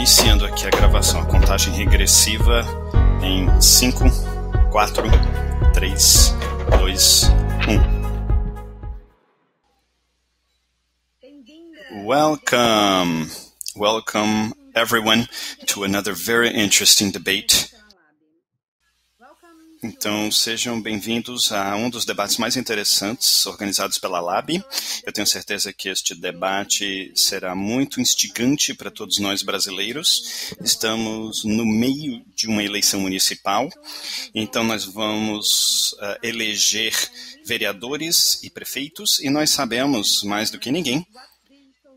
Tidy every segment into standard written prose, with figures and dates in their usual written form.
Iniciando aqui a gravação, a contagem regressiva em 5, 4, 3, 2, 1. Welcome everyone to another very interesting debate. Então, sejam bem-vindos a um dos debates mais interessantes organizados pela LAB. Eu tenho certeza que este debate será muito instigante para todos nós brasileiros. Estamos no meio de uma eleição municipal, então nós vamos eleger vereadores e prefeitos, e nós sabemos, mais do que ninguém,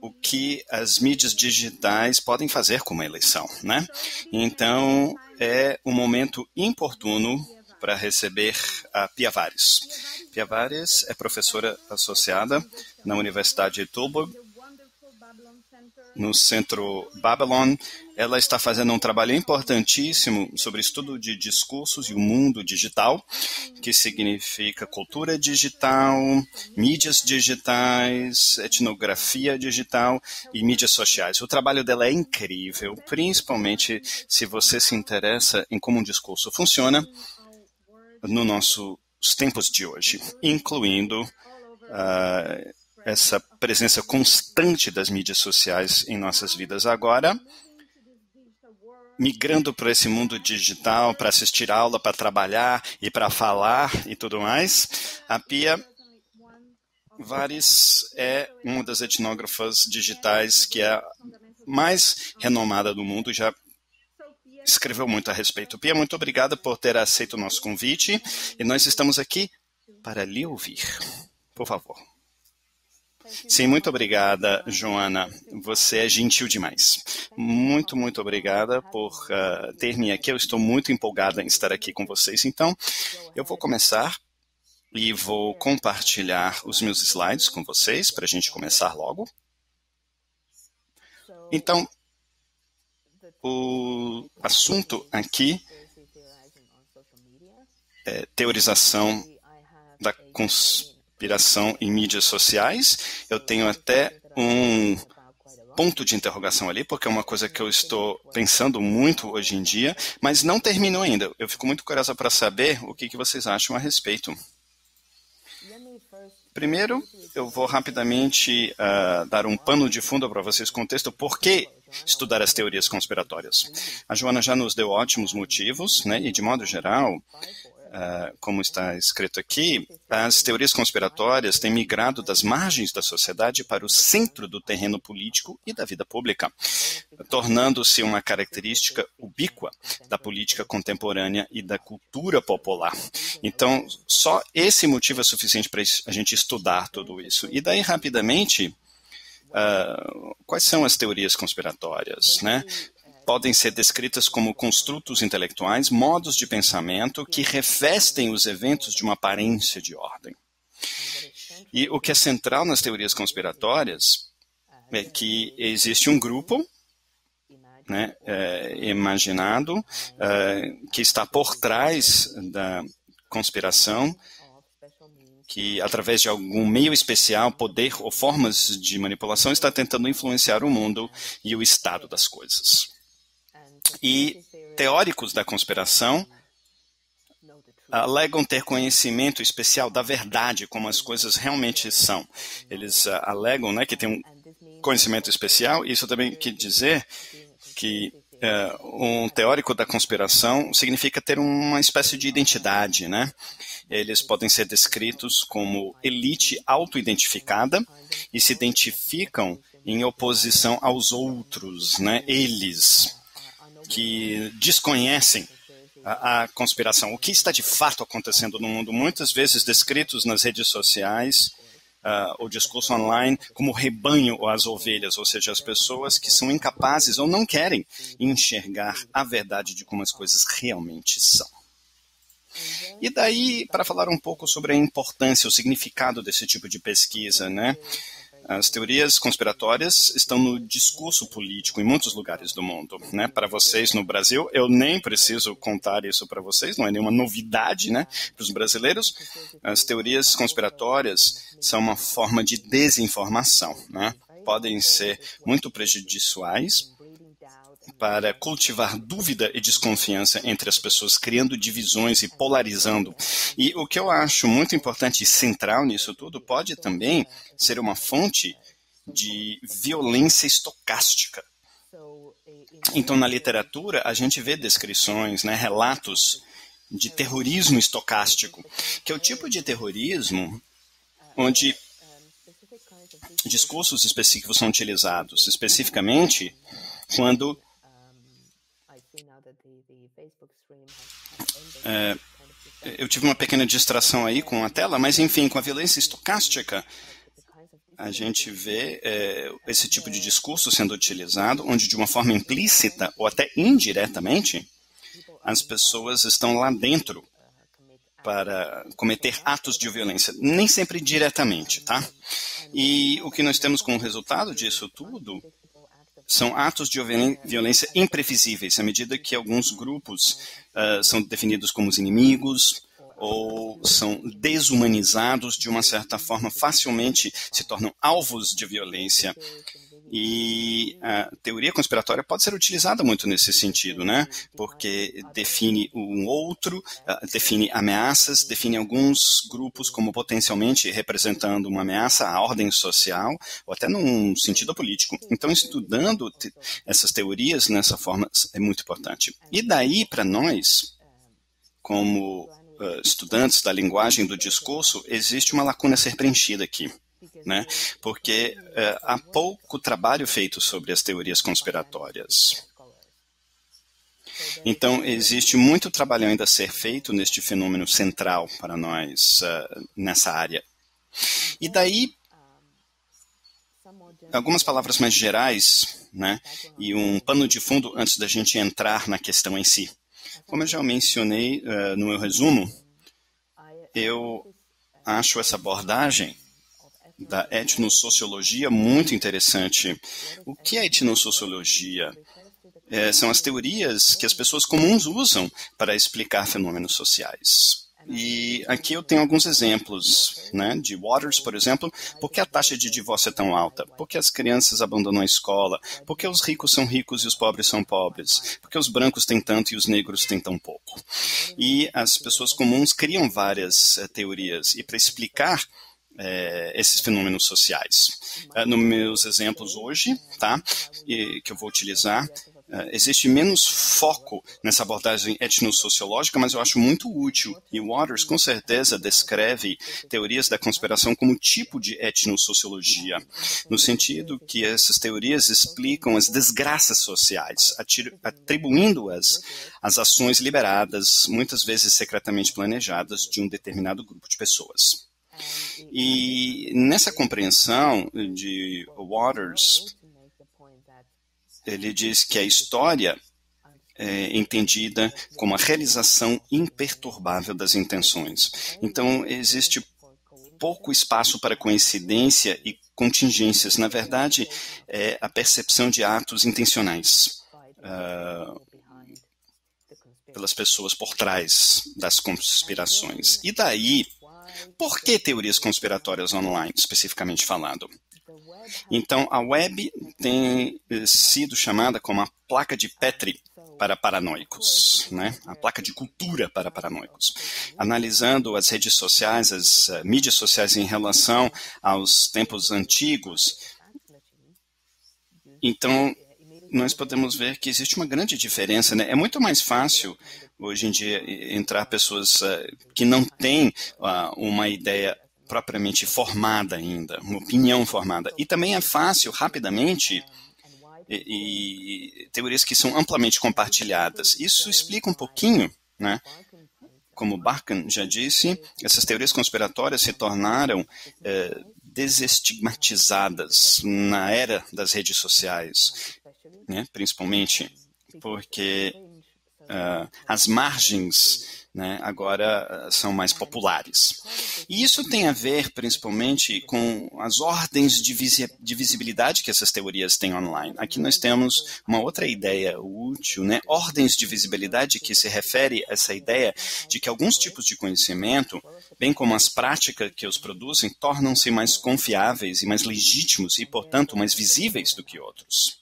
o que as mídias digitais podem fazer com uma eleição, né? Então, é um momento oportuno para receber a Pia Vares. Pia Vares é professora associada na Universidade de Tilburg, no Centro Babylon. Ela está fazendo um trabalho importantíssimo sobre estudo de discursos e o mundo digital, que significa cultura digital, mídias digitais, etnografia digital e mídias sociais. O trabalho dela é incrível, principalmente se você se interessa em como um discurso funciona nos nossos tempos de hoje, incluindo essa presença constante das mídias sociais em nossas vidas agora, migrando para esse mundo digital, para assistir aula, para trabalhar e para falar e tudo mais. A Pia Vares é uma das etnógrafas digitais que é a mais renomada do mundo, já escreveu muito a respeito. Pia, muito obrigada por ter aceito o nosso convite e nós estamos aqui para lhe ouvir. Por favor. Sim, muito obrigada, Joana. Você é gentil demais. Muito, muito obrigada por ter-me aqui. Eu estou muito empolgada em estar aqui com vocês. Então, eu vou começar e vou compartilhar os meus slides com vocês para a gente começar logo. Então, o assunto aqui é teorização da conspiração em mídias sociais. Eu tenho até um ponto de interrogação ali, porque é uma coisa que eu estou pensando muito hoje em dia, mas não terminou ainda. Eu fico muito curiosa para saber o que vocês acham a respeito. Primeiro, eu vou rapidamente dar um pano de fundo para vocês, contexto por que estudar as teorias conspiratórias. A Joana já nos deu ótimos motivos, né? E de modo geral, como está escrito aqui, as teorias conspiratórias têm migrado das margens da sociedade para o centro do terreno político e da vida pública, tornando-se uma característica ubíqua da política contemporânea e da cultura popular. Então, só esse motivo é suficiente para a gente estudar tudo isso. E daí, rapidamente, quais são as teorias conspiratórias, né? Podem ser descritas como construtos intelectuais, modos de pensamento que revestem os eventos de uma aparência de ordem. E o que é central nas teorias conspiratórias é que existe um grupo, né, imaginado, que está por trás da conspiração, que através de algum meio especial, poder ou formas de manipulação está tentando influenciar o mundo e o estado das coisas. E teóricos da conspiração alegam ter conhecimento especial da verdade, como as coisas realmente são. Eles alegam, né, que tem um conhecimento especial, e isso também quer dizer que um teórico da conspiração significa ter uma espécie de identidade, né? Eles podem ser descritos como elite auto-identificada e se identificam em oposição aos outros, né? Eles que desconhecem a conspiração. O que está de fato acontecendo no mundo, muitas vezes descritos nas redes sociais, o discurso online como o rebanho ou as ovelhas, ou seja, as pessoas que são incapazes ou não querem enxergar a verdade de como as coisas realmente são. E daí, para falar um pouco sobre a importância, o significado desse tipo de pesquisa, né? As teorias conspiratórias estão no discurso político em muitos lugares do mundo, né? Para vocês no Brasil, eu nem preciso contar isso para vocês, não é nenhuma novidade, né? Para os brasileiros, as teorias conspiratórias são uma forma de desinformação, né? Podem ser muito prejudiciais para cultivar dúvida e desconfiança entre as pessoas, criando divisões e polarizando. E o que eu acho muito importante e central nisso tudo pode também ser uma fonte de violência estocástica. Então, na literatura, a gente vê descrições, né, relatos de terrorismo estocástico, que é o tipo de terrorismo onde discursos específicos são utilizados, especificamente quando eu tive uma pequena distração aí com a tela, mas enfim, com a violência estocástica, a gente vê esse tipo de discurso sendo utilizado, onde de uma forma implícita ou até indiretamente, as pessoas estão lá dentro para cometer atos de violência, nem sempre diretamente, tá? E o que nós temos como resultado disso tudo são atos de violência imprevisíveis, à medida que alguns grupos são definidos como os inimigos ou são desumanizados de uma certa forma, facilmente se tornam alvos de violência. E a teoria conspiratória pode ser utilizada muito nesse sentido, né? Porque define um outro, define ameaças, define alguns grupos como potencialmente representando uma ameaça à ordem social, ou até num sentido político. Então, estudando essas teorias nessa forma é muito importante. E daí, para nós, como estudantes da linguagem do discurso, existe uma lacuna a ser preenchida aqui. Né? Porque há pouco trabalho feito sobre as teorias conspiratórias. Então, existe muito trabalho ainda a ser feito neste fenômeno central para nós nessa área. E daí, algumas palavras mais gerais, né? E um pano de fundo antes da gente entrar na questão em si. Como eu já mencionei no meu resumo, eu acho essa abordagem da etnossociologia muito interessante. O que é etnossociologia? São as teorias que as pessoas comuns usam para explicar fenômenos sociais. E aqui eu tenho alguns exemplos, né, de Waters, por exemplo. Por que a taxa de divórcio é tão alta? Por que as crianças abandonam a escola? Por que os ricos são ricos e os pobres são pobres? Por que os brancos têm tanto e os negros têm tão pouco? E as pessoas comuns criam várias teorias. E para explicar esses fenômenos sociais. Nos meus exemplos hoje, tá, que eu vou utilizar, existe menos foco nessa abordagem etnossociológica, mas eu acho muito útil. E Waters, com certeza, descreve teorias da conspiração como tipo de etnossociologia, no sentido que essas teorias explicam as desgraças sociais, atribuindo-as às ações liberadas, muitas vezes secretamente planejadas, de um determinado grupo de pessoas. E nessa compreensão de Waters, ele diz que a história é entendida como a realização imperturbável das intenções. Então, existe pouco espaço para coincidência e contingências. Na verdade, é a percepção de atos intencionais pelas pessoas por trás das conspirações. E daí, por que teorias conspiratórias online, especificamente falando? Então, a web tem sido chamada como a placa de Petri para paranoicos, né? A placa de cultura para paranoicos. Analisando as redes sociais, as mídias sociais em relação aos tempos antigos, então, nós podemos ver que existe uma grande diferença, né? É muito mais fácil, hoje em dia, entrar pessoas que não têm uma ideia propriamente formada ainda, uma opinião formada. E também é fácil, rapidamente, e teorias que são amplamente compartilhadas. Isso explica um pouquinho, né? Como Barkan já disse, essas teorias conspiratórias se tornaram desestigmatizadas na era das redes sociais, né? Principalmente porque as margens, né, agora são mais populares. E isso tem a ver, principalmente, com as ordens de visibilidade que essas teorias têm online. Aqui nós temos uma outra ideia útil, né? Ordens de visibilidade, que se refere a essa ideia de que alguns tipos de conhecimento, bem como as práticas que os produzem, tornam-se mais confiáveis e mais legítimos e, portanto, mais visíveis do que outros.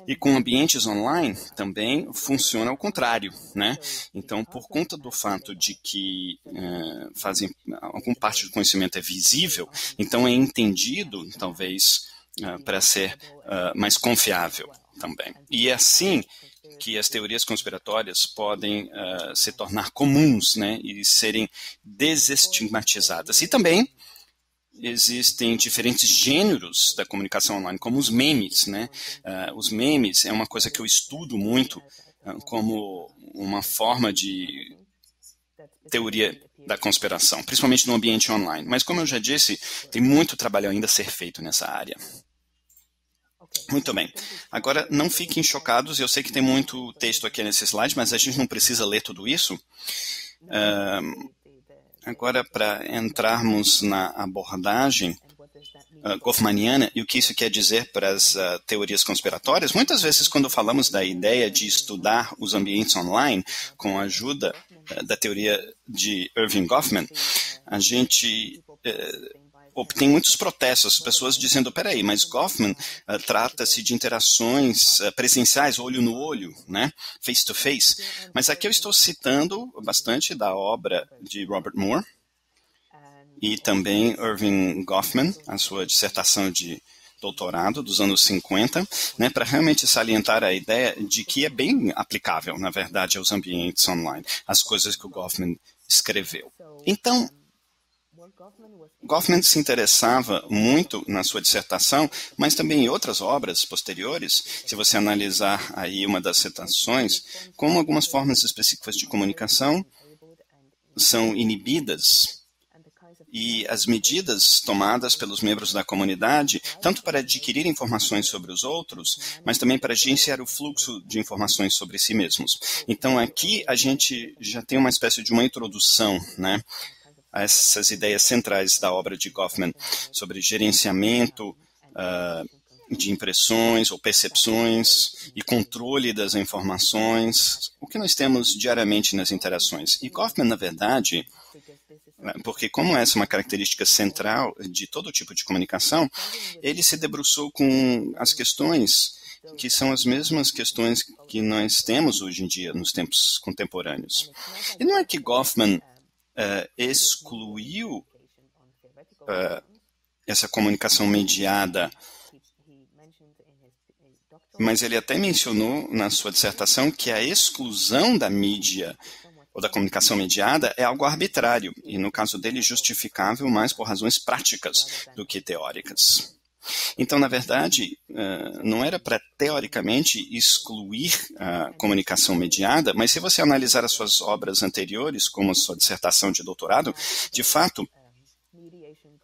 E com ambientes online também funciona ao contrário, né? Então, por conta do fato de que alguma parte do conhecimento é visível, então é entendido, talvez, para ser mais confiável também. E é assim que as teorias conspiratórias podem se tornar comuns, né? E serem desestigmatizadas. E também existem diferentes gêneros da comunicação online, como os memes, né? Os memes é uma coisa que eu estudo muito como uma forma de teoria da conspiração, principalmente no ambiente online. Mas, como eu já disse, tem muito trabalho ainda a ser feito nessa área. Muito bem. Agora, não fiquem chocados, eu sei que tem muito texto aqui nesse slide, mas a gente não precisa ler tudo isso. Agora, para entrarmos na abordagem goffmaniana e o que isso quer dizer para as teorias conspiratórias, muitas vezes quando falamos da ideia de estudar os ambientes online com a ajuda da teoria de Erving Goffman, a gente obtém muitos protestos, pessoas dizendo, peraí, mas Goffman trata-se de interações presenciais, olho no olho, né? Face to face. Mas aqui eu estou citando bastante da obra de Robert Moore e também Erving Goffman, a sua dissertação de doutorado dos anos 50, né, para realmente salientar a ideia de que é bem aplicável, na verdade, aos ambientes online, as coisas que o Goffman escreveu. Então, Goffman se interessava muito na sua dissertação, mas também em outras obras posteriores, se você analisar aí uma das citações, como algumas formas específicas de comunicação são inibidas e as medidas tomadas pelos membros da comunidade, tanto para adquirir informações sobre os outros, mas também para gerenciar o fluxo de informações sobre si mesmos. Então, aqui a gente já tem uma espécie de uma introdução, né, a essas ideias centrais da obra de Goffman sobre gerenciamento de impressões ou percepções e controle das informações, o que nós temos diariamente nas interações. E Goffman, na verdade, porque como essa é uma característica central de todo tipo de comunicação, ele se debruçou com as questões que são as mesmas questões que nós temos hoje em dia, nos tempos contemporâneos. E não é que Goffman excluiu essa comunicação mediada, mas ele até mencionou na sua dissertação que a exclusão da mídia ou da comunicação mediada é algo arbitrário e, no caso dele, justificável mais por razões práticas do que teóricas. Então, na verdade, não era para, teoricamente, excluir a comunicação mediada, mas se você analisar as suas obras anteriores, como a sua dissertação de doutorado, de fato,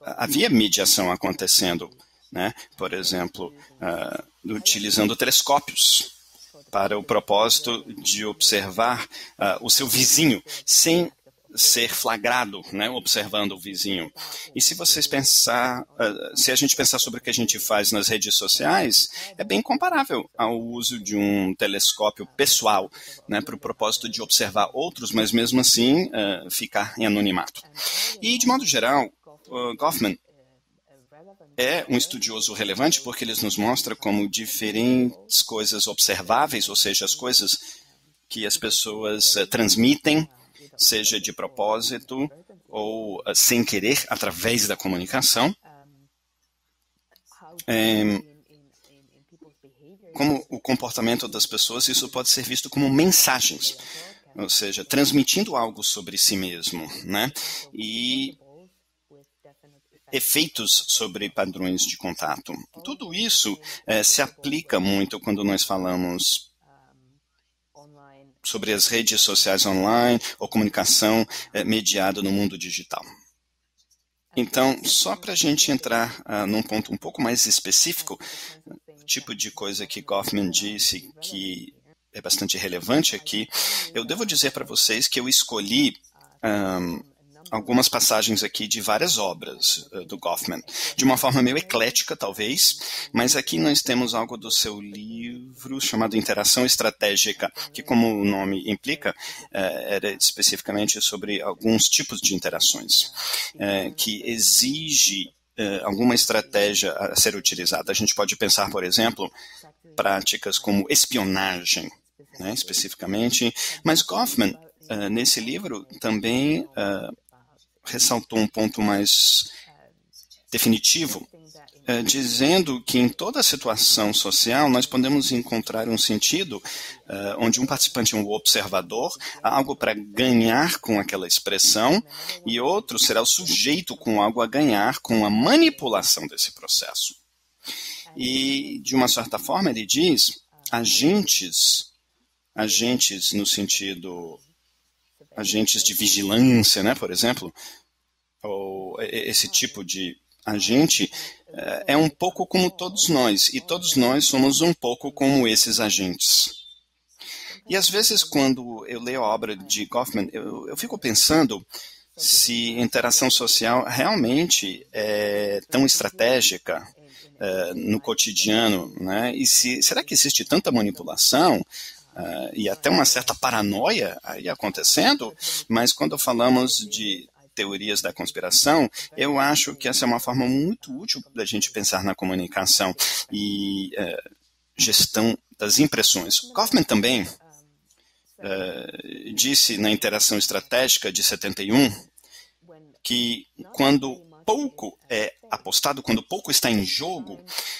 havia mediação acontecendo, né? Por exemplo, utilizando telescópios para o propósito de observar o seu vizinho, sem ser flagrado, né, observando o vizinho. E se vocês se a gente pensar sobre o que a gente faz nas redes sociais, é bem comparável ao uso de um telescópio pessoal, né, para o propósito de observar outros, mas mesmo assim ficar em anonimato. E, de modo geral, Goffman é um estudioso relevante porque ele nos mostra como diferentes coisas observáveis, ou seja, as coisas que as pessoas transmitem, seja de propósito ou sem querer, através da comunicação, como o comportamento das pessoas, isso pode ser visto como mensagens, ou seja, transmitindo algo sobre si mesmo, né? E efeitos sobre padrões de contato. Tudo isso se aplica muito quando nós falamos sobre as redes sociais online ou comunicação mediada no mundo digital. Então, só para a gente entrar num ponto um pouco mais específico, o tipo de coisa que Goffman disse que é bastante relevante aqui, eu devo dizer para vocês que eu escolhi algumas passagens aqui de várias obras do Goffman, de uma forma meio eclética, talvez, mas aqui nós temos algo do seu livro chamado Interação Estratégica, que, como o nome implica, era especificamente sobre alguns tipos de interações, que exige alguma estratégia a ser utilizada. A gente pode pensar, por exemplo, práticas como espionagem, né, especificamente, mas Goffman, nesse livro, também ressaltou um ponto mais definitivo, dizendo que em toda situação social nós podemos encontrar um sentido onde um participante é um observador, há algo para ganhar com aquela expressão, e outro será o sujeito com algo a ganhar com a manipulação desse processo. E, de uma certa forma, ele diz, agentes no sentido, agentes de vigilância, né, por exemplo, ou esse tipo de agente é um pouco como todos nós, e todos nós somos um pouco como esses agentes. E às vezes, quando eu leio a obra de Goffman, eu fico pensando se interação social realmente é tão estratégica no cotidiano, né? E será que existe tanta manipulação e até uma certa paranoia aí acontecendo? Mas quando falamos de teorias da conspiração, eu acho que essa é uma forma muito útil da gente pensar na comunicação e gestão das impressões. Goffman também disse na Interação Estratégica de 71 que quando pouco é apostado, quando pouco está em jogo,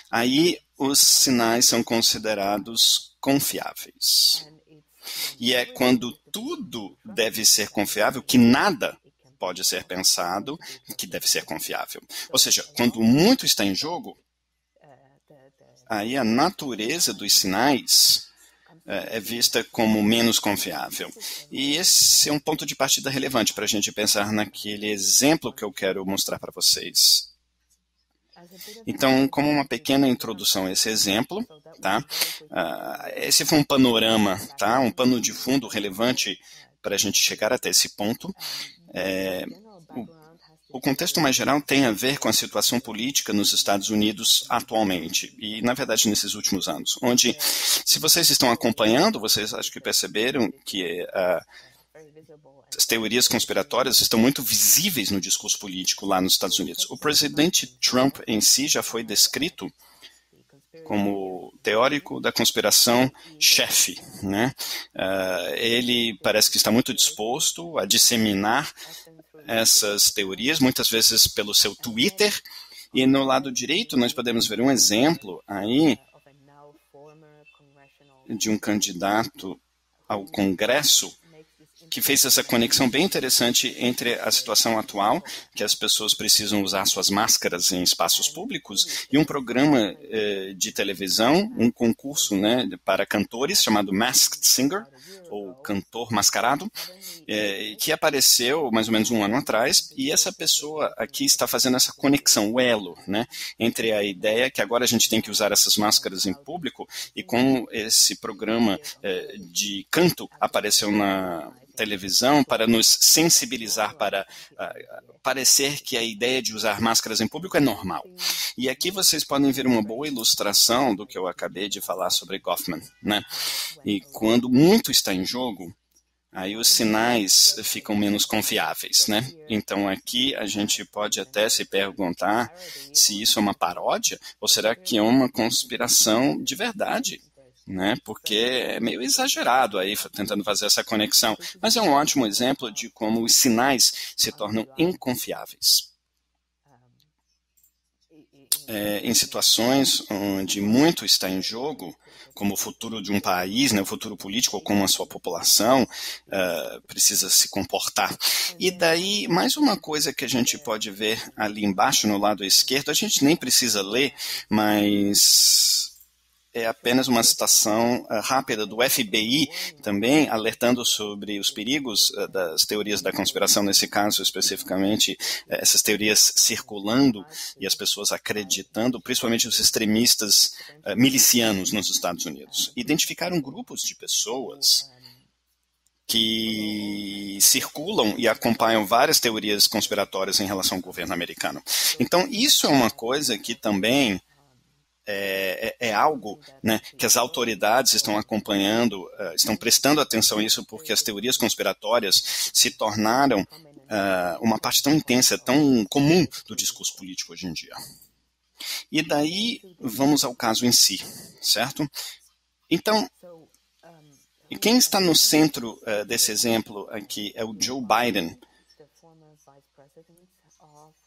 aí os sinais são considerados confiáveis. E é quando tudo deve ser confiável que nada pode ser pensado que deve ser confiável. Ou seja, quando muito está em jogo, aí a natureza dos sinais é vista como menos confiável. E esse é um ponto de partida relevante para a gente pensar naquele exemplo que eu quero mostrar para vocês. Então, como uma pequena introdução a esse exemplo, tá? Esse foi um panorama, tá? Um pano de fundo relevante para a gente chegar até esse ponto. O contexto mais geral tem a ver com a situação política nos Estados Unidos atualmente, e na verdade nesses últimos anos, onde, se vocês estão acompanhando, vocês acho que perceberam que as teorias conspiratórias estão muito visíveis no discurso político lá nos Estados Unidos. O presidente Trump em si já foi descrito como teórico da conspiração chefe, né? Ele parece que está muito disposto a disseminar essas teorias, muitas vezes pelo seu Twitter, e no lado direito nós podemos ver um exemplo aí de um candidato ao Congresso que fez essa conexão bem interessante entre a situação atual, que as pessoas precisam usar suas máscaras em espaços públicos, e um programa de televisão, um concurso, né, para cantores chamado Masked Singer, ou Cantor Mascarado, que apareceu mais ou menos um ano atrás, e essa pessoa aqui está fazendo essa conexão, o elo, né, entre a ideia que agora a gente tem que usar essas máscaras em público, e como esse programa de canto apareceu na televisão para nos sensibilizar para parecer que a ideia de usar máscaras em público é normal. E aqui vocês podem ver uma boa ilustração do que eu acabei de falar sobre Goffman, né? E quando muito está em jogo, aí os sinais ficam menos confiáveis, né? Então aqui a gente pode até se perguntar se isso é uma paródia ou será que é uma conspiração de verdade, né? Porque é meio exagerado aí tentando fazer essa conexão, mas é um ótimo exemplo de como os sinais se tornam inconfiáveis. Em situações onde muito está em jogo, como o futuro de um país, né, o futuro político, ou como a sua população precisa se comportar. E daí, mais uma coisa que a gente pode ver ali embaixo, no lado esquerdo, a gente nem precisa ler, mas é apenas uma citação rápida do FBI, também alertando sobre os perigos das teorias da conspiração, nesse caso especificamente, essas teorias circulando e as pessoas acreditando, principalmente os extremistas milicianos nos Estados Unidos. Identificaram grupos de pessoas que circulam e acompanham várias teorias conspiratórias em relação ao governo americano. Então, isso é uma coisa que também é algo, né, que as autoridades estão acompanhando, estão prestando atenção a isso, porque as teorias conspiratórias se tornaram uma parte tão intensa, tão comum do discurso político hoje em dia. E daí vamos ao caso em si, certo? Então, quem está no centro desse exemplo aqui é o Joe Biden.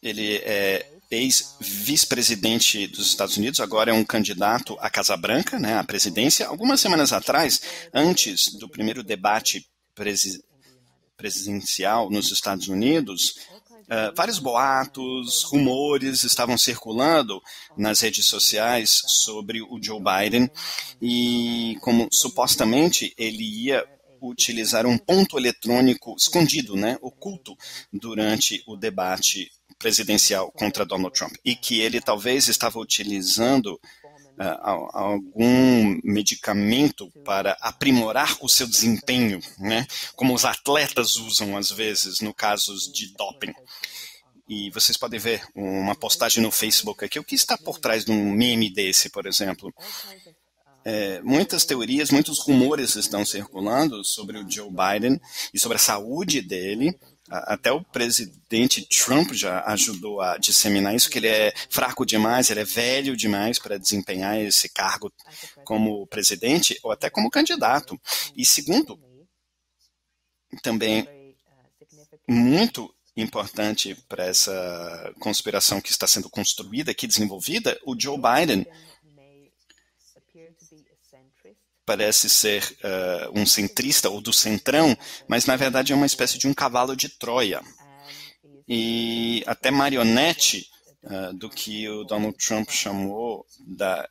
Ele é ex-vice-presidente dos Estados Unidos, agora é um candidato à Casa Branca, né, à presidência. Algumas semanas atrás, antes do primeiro debate presidencial nos Estados Unidos, vários boatos, rumores estavam circulando nas redes sociais sobre o Joe Biden e como supostamente ele ia utilizar um ponto eletrônico escondido, né, oculto, durante o debate presidencial contra Donald Trump e que ele talvez estava utilizando algum medicamento para aprimorar o seu desempenho, né? Como os atletas usam às vezes no casos de doping. E vocês podem ver uma postagem no Facebook aqui. O que está por trás de um meme desse, por exemplo? Muitas teorias, muitos rumores estão circulando sobre o Joe Biden e sobre a saúde dele. Até o presidente Trump já ajudou a disseminar isso, que ele é fraco demais, ele é velho demais para desempenhar esse cargo como presidente ou até como candidato. E segundo, também muito importante para essa conspiração que está sendo construída aqui, desenvolvida, o Joe Biden parece ser um centrista ou do centrão, mas na verdade é uma espécie de um cavalo de Troia. E até marionete do que o Donald Trump chamou da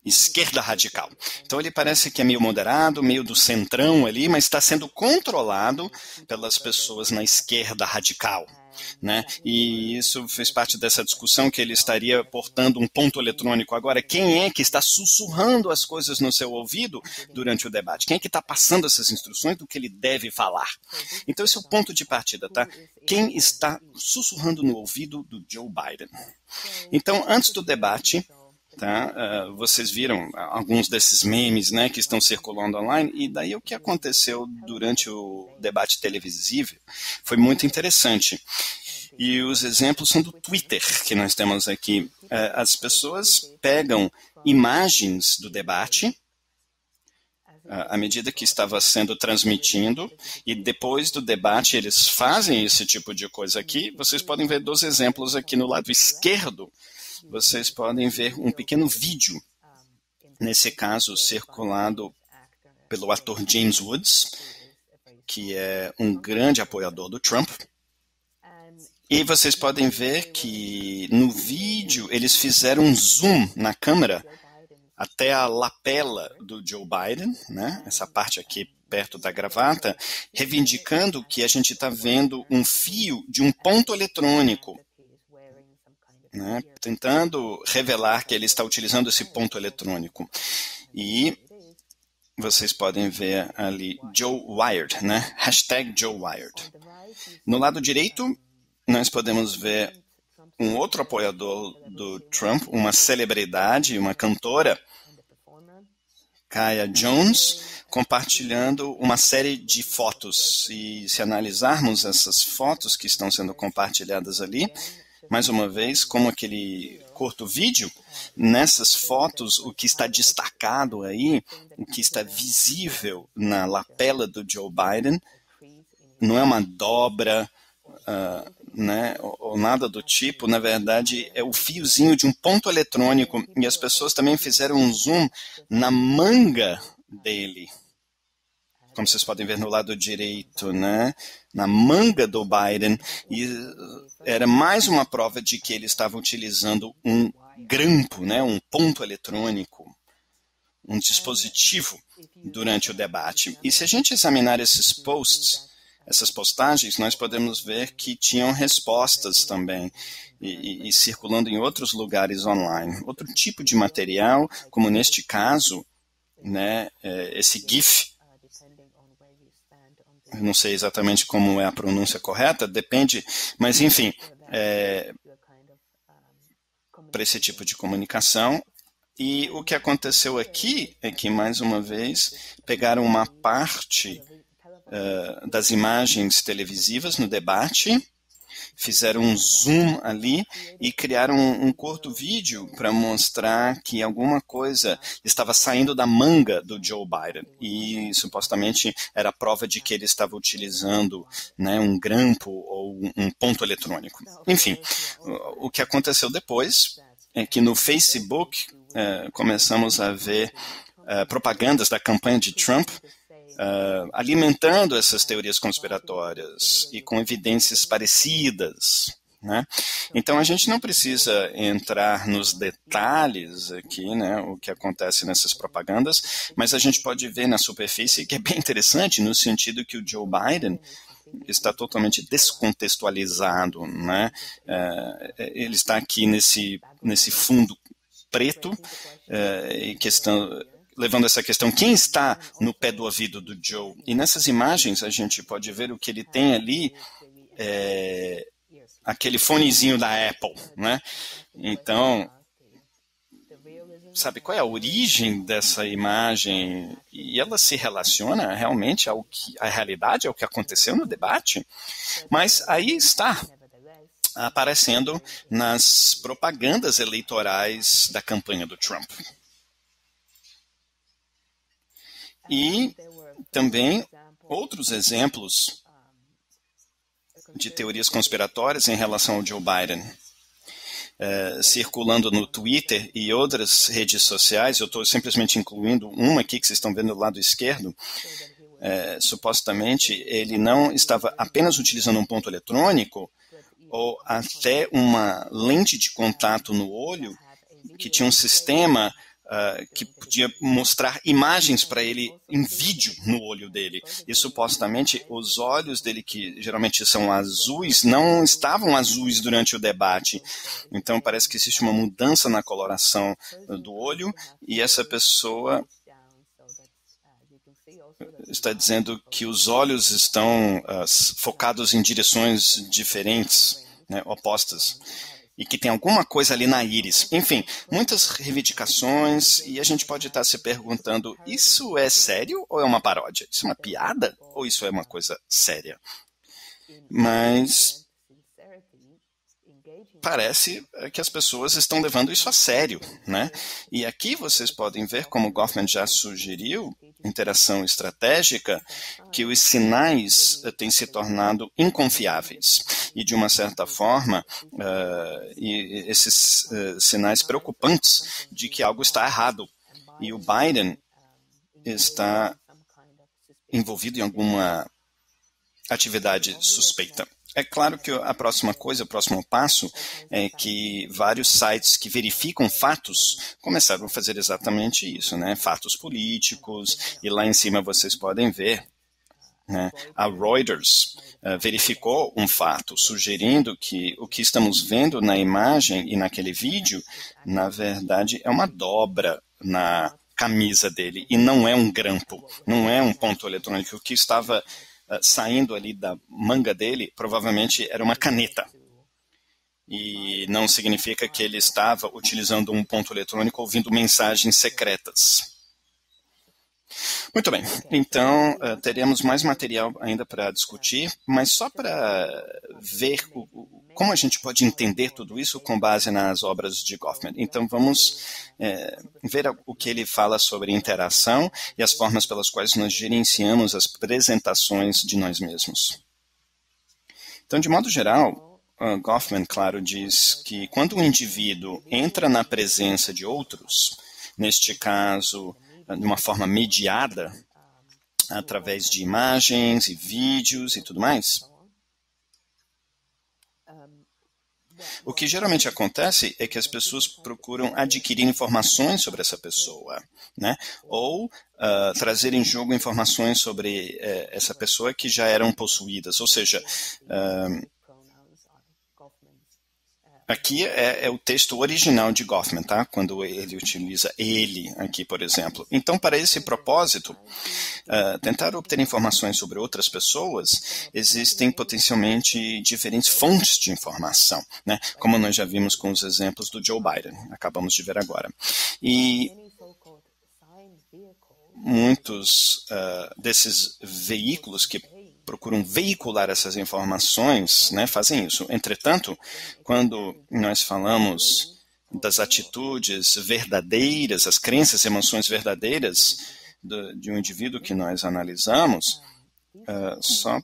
esquerda radical. Então ele parece que é meio moderado, meio do centrão ali, mas está sendo controlado pelas pessoas na esquerda radical. Né? E isso fez parte dessa discussão que ele estaria portando um ponto eletrônico. Agora, quem é que está sussurrando as coisas no seu ouvido durante o debate? Quem é que está passando essas instruções do que ele deve falar? Então, esse é o ponto de partida, tá? Quem está sussurrando no ouvido do Joe Biden? Então, antes do debate, tá? Vocês viram alguns desses memes, né, que estão circulando online, e daí o que aconteceu durante o debate televisivo foi muito interessante. E os exemplos são do Twitter que nós temos aqui. As pessoas pegam imagens do debate à medida que estava sendo transmitindo, e depois do debate eles fazem esse tipo de coisa aqui. Vocês podem ver 2 exemplos aqui no lado esquerdo. Vocês podem ver um pequeno vídeo, nesse caso circulado pelo ator James Woods, que é um grande apoiador do Trump. E vocês podem ver que no vídeo eles fizeram um zoom na câmera até a lapela do Joe Biden, né? Essa parte aqui perto da gravata, reivindicando que a gente está vendo um fio de um ponto eletrônico, né, tentando revelar que ele está utilizando esse ponto eletrônico. E vocês podem ver ali Joe Wired, né? Hashtag Joe Wired. No lado direito, nós podemos ver um outro apoiador do Trump, uma celebridade, uma cantora, Kaya Jones, compartilhando uma série de fotos. E se analisarmos essas fotos que estão sendo compartilhadas ali, mais uma vez, como aquele curto vídeo, nessas fotos, o que está destacado aí, o que está visível na lapela do Joe Biden, não é uma dobra, né, ou nada do tipo. Na verdade, é o fiozinho de um ponto eletrônico, e as pessoas também fizeram um zoom na manga dele. Como vocês podem ver no lado direito, né? Na manga do Biden, e era mais uma prova de que ele estava utilizando um grampo, né? Um ponto eletrônico, um dispositivo durante o debate. E se a gente examinar esses posts, essas postagens, nós podemos ver que tinham respostas também, e circulando em outros lugares online. Outro tipo de material, como neste caso, né? Esse GIF, eu não sei exatamente como é a pronúncia correta, depende, mas enfim, para esse tipo de comunicação. E o que aconteceu aqui é que, mais uma vez, pegaram uma parte das imagens televisivas no debate, fizeram um zoom ali e criaram um curto vídeo para mostrar que alguma coisa estava saindo da manga do Joe Biden e supostamente era prova de que ele estava utilizando, né, um grampo ou um ponto eletrônico. Enfim, o que aconteceu depois é que no Facebook começamos a ver propagandas da campanha de Trump alimentando essas teorias conspiratórias e com evidências parecidas, né? Então, a gente não precisa entrar nos detalhes aqui, né, o que acontece nessas propagandas, mas a gente pode ver na superfície que é bem interessante no sentido que o Joe Biden está totalmente descontextualizado, né? Ele está aqui nesse fundo preto, levando essa questão, quem está no pé do ouvido do Joe? E nessas imagens a gente pode ver o que ele tem ali, aquele fonezinho da Apple, né? Então, sabe qual é a origem dessa imagem? E ela se relaciona realmente à realidade, ao que aconteceu no debate? Mas aí está aparecendo nas propagandas eleitorais da campanha do Trump. E também outros exemplos de teorias conspiratórias em relação ao Joe Biden. Circulando no Twitter e outras redes sociais, eu estou simplesmente incluindo uma aqui que vocês estão vendo do lado esquerdo, supostamente ele não estava apenas utilizando um ponto eletrônico ou até uma lente de contato no olho que tinha um sistema que podia mostrar imagens para ele em vídeo no olho dele. E supostamente os olhos dele, que geralmente são azuis, não estavam azuis durante o debate. Então parece que existe uma mudança na coloração do olho e essa pessoa está dizendo que os olhos estão focados em direções diferentes, né, opostas. E que tem alguma coisa ali na íris. Enfim, muitas reivindicações e a gente pode estar se perguntando, isso é sério ou é uma paródia? Isso é uma piada ou isso é uma coisa séria? Mas parece que as pessoas estão levando isso a sério, né? E aqui vocês podem ver, como o Goffman já sugeriu, interação estratégica, que os sinais têm se tornado inconfiáveis. E, de uma certa forma, esses sinais preocupantes de que algo está errado. E o Biden está envolvido em alguma atividade suspeita. É claro que a próxima coisa, o próximo passo é que vários sites que verificam fatos começaram a fazer exatamente isso, né? Fatos políticos, e lá em cima vocês podem ver, né? A Reuters verificou um fato, sugerindo que o que estamos vendo na imagem e naquele vídeo, na verdade, é uma dobra na camisa dele, e não é um grampo, não é um ponto eletrônico. O que estava saindo ali da manga dele, provavelmente era uma caneta. E não significa que ele estava utilizando um ponto eletrônico ouvindo mensagens secretas. Muito bem, então teremos mais material ainda para discutir, mas só para ver como a gente pode entender tudo isso com base nas obras de Goffman. Então vamos ver o que ele fala sobre interação e as formas pelas quais nós gerenciamos as apresentações de nós mesmos. Então, de modo geral, Goffman, claro, diz que quando um indivíduo entra na presença de outros, neste caso, de uma forma mediada, através de imagens e vídeos e tudo mais, o que geralmente acontece é que as pessoas procuram adquirir informações sobre essa pessoa, né? Ou trazer em jogo informações sobre essa pessoa que já eram possuídas, ou seja, aqui é o texto original de Goffman, tá? Quando ele utiliza ele aqui, por exemplo. Então, para esse propósito, tentar obter informações sobre outras pessoas, existem potencialmente diferentes fontes de informação, né? Como nós já vimos com os exemplos do Joe Biden, acabamos de ver agora. E muitos desses veículos que procuram veicular essas informações, né, fazem isso. Entretanto, quando nós falamos das atitudes verdadeiras, as crenças e emoções verdadeiras de um indivíduo que nós analisamos, só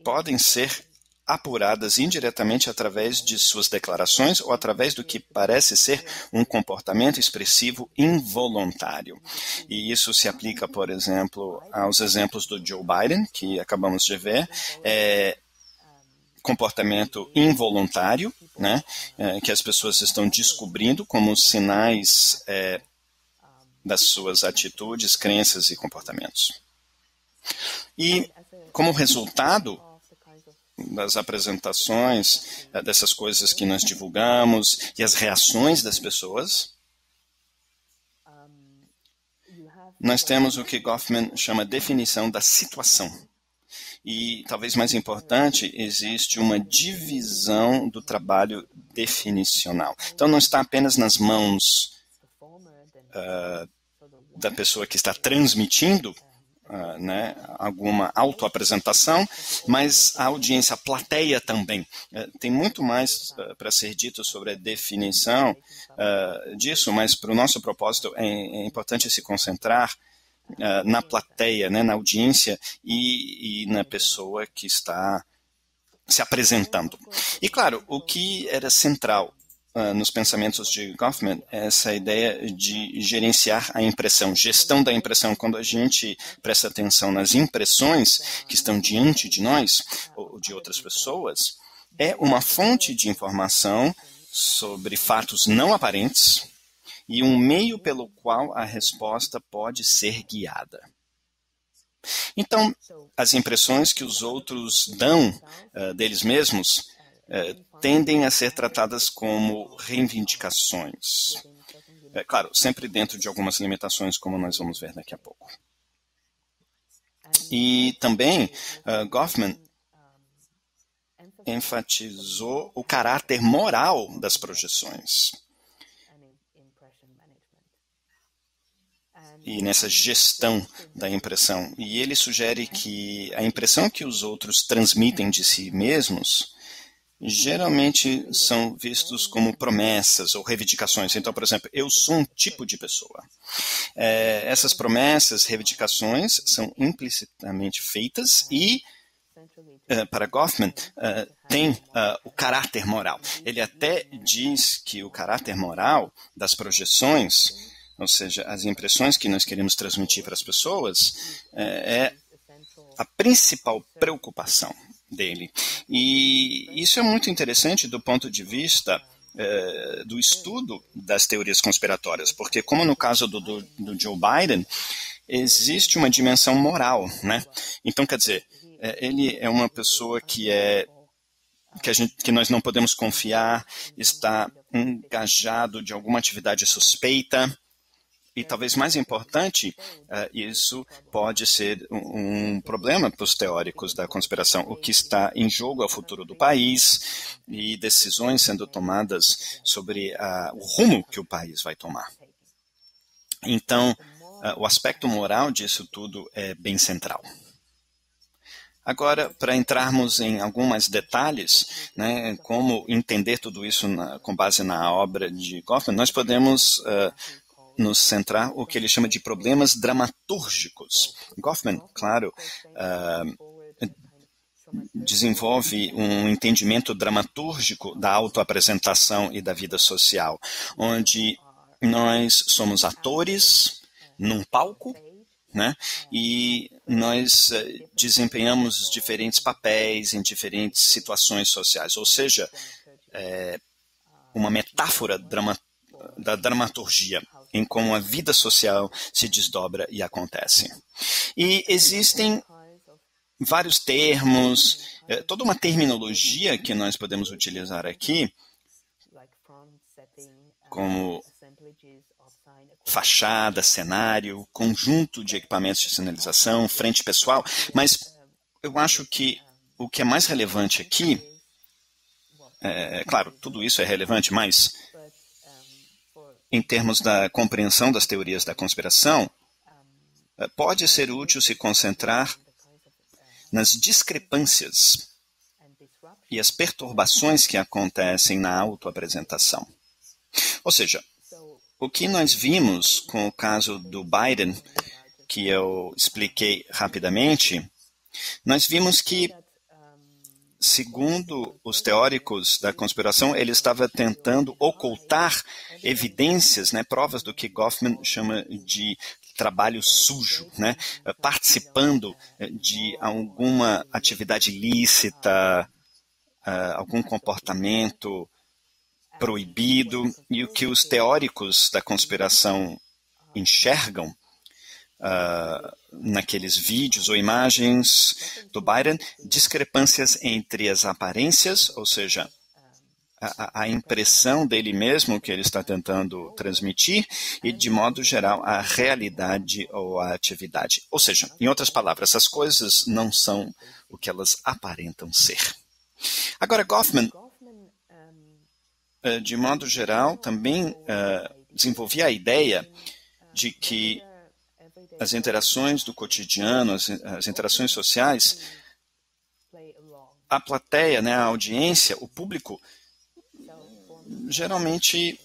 podem ser apuradas indiretamente através de suas declarações ou através do que parece ser um comportamento expressivo involuntário. E isso se aplica, por exemplo, aos exemplos do Joe Biden, que acabamos de ver, comportamento involuntário, né, que as pessoas estão descobrindo como sinais das suas atitudes, crenças e comportamentos. E, como resultado das apresentações, dessas coisas que nós divulgamos e as reações das pessoas, nós temos o que Goffman chama definição da situação. E, talvez mais importante, existe uma divisão do trabalho definicional. Então, não está apenas nas mãos da pessoa que está transmitindo né, alguma autoapresentação, mas a audiência, a plateia também. Tem muito mais para ser dito sobre a definição disso, mas para o nosso propósito é importante se concentrar na plateia, né, na audiência e na pessoa que está se apresentando. E, claro, o que era central nos pensamentos de Goffman, essa ideia de gerenciar a impressão, gestão da impressão. Quando a gente presta atenção nas impressões que estão diante de nós, ou de outras pessoas, é uma fonte de informação sobre fatos não aparentes e um meio pelo qual a resposta pode ser guiada. Então, as impressões que os outros dão deles mesmos tendem a ser tratadas como reivindicações. Claro, sempre dentro de algumas limitações, como nós vamos ver daqui a pouco. E também, Goffman enfatizou o caráter moral das projeções. E nessa gestão da impressão. E ele sugere que a impressão que os outros transmitem de si mesmos geralmente são vistos como promessas ou reivindicações. Então, por exemplo, eu sou um tipo de pessoa. Essas promessas, reivindicações, são implicitamente feitas e, para Goffman, tem o caráter moral. Ele até diz que o caráter moral das projeções, ou seja, as impressões que nós queremos transmitir para as pessoas, é a principal preocupação dele. E isso é muito interessante do ponto de vista do estudo das teorias conspiratórias, porque, como no caso do Joe Biden, existe uma dimensão moral, né? Então, quer dizer, ele é uma pessoa que nós não podemos confiar, está engajado de alguma atividade suspeita. E talvez mais importante, isso pode ser um problema para os teóricos da conspiração. O que está em jogo é o futuro do país e decisões sendo tomadas sobre o rumo que o país vai tomar. Então, o aspecto moral disso tudo é bem central. Agora, para entrarmos em alguns mais detalhes, né, como entender tudo isso com base na obra de Goffman, nós podemos nos centrar o que ele chama de problemas dramatúrgicos. Goffman, claro, desenvolve um entendimento dramatúrgico da autoapresentação e da vida social, onde nós somos atores num palco, né, e nós desempenhamos diferentes papéis em diferentes situações sociais, ou seja, uma metáfora da dramaturgia em como a vida social se desdobra e acontece. E existem vários termos, toda uma terminologia que nós podemos utilizar aqui, como fachada, cenário, conjunto de equipamentos de sinalização, frente pessoal, mas eu acho que o que é mais relevante aqui, claro, tudo isso é relevante, mas em termos da compreensão das teorias da conspiração, pode ser útil se concentrar nas discrepâncias e as perturbações que acontecem na autoapresentação. Ou seja, o que nós vimos com o caso do Biden, que eu expliquei rapidamente, nós vimos que, segundo os teóricos da conspiração, ele estava tentando ocultar evidências, provas do que Goffman chama de trabalho sujo, participando de alguma atividade ilícita, algum comportamento proibido, e o que os teóricos da conspiração enxergam naqueles vídeos ou imagens do Biden, discrepâncias entre as aparências, ou seja, a impressão dele mesmo que ele está tentando transmitir e, de modo geral, a realidade ou a atividade. Ou seja, em outras palavras, as coisas não são o que elas aparentam ser. Agora, Goffman, de modo geral, também desenvolvia a ideia de que as interações do cotidiano, as interações sociais, a plateia, a audiência, o público, geralmente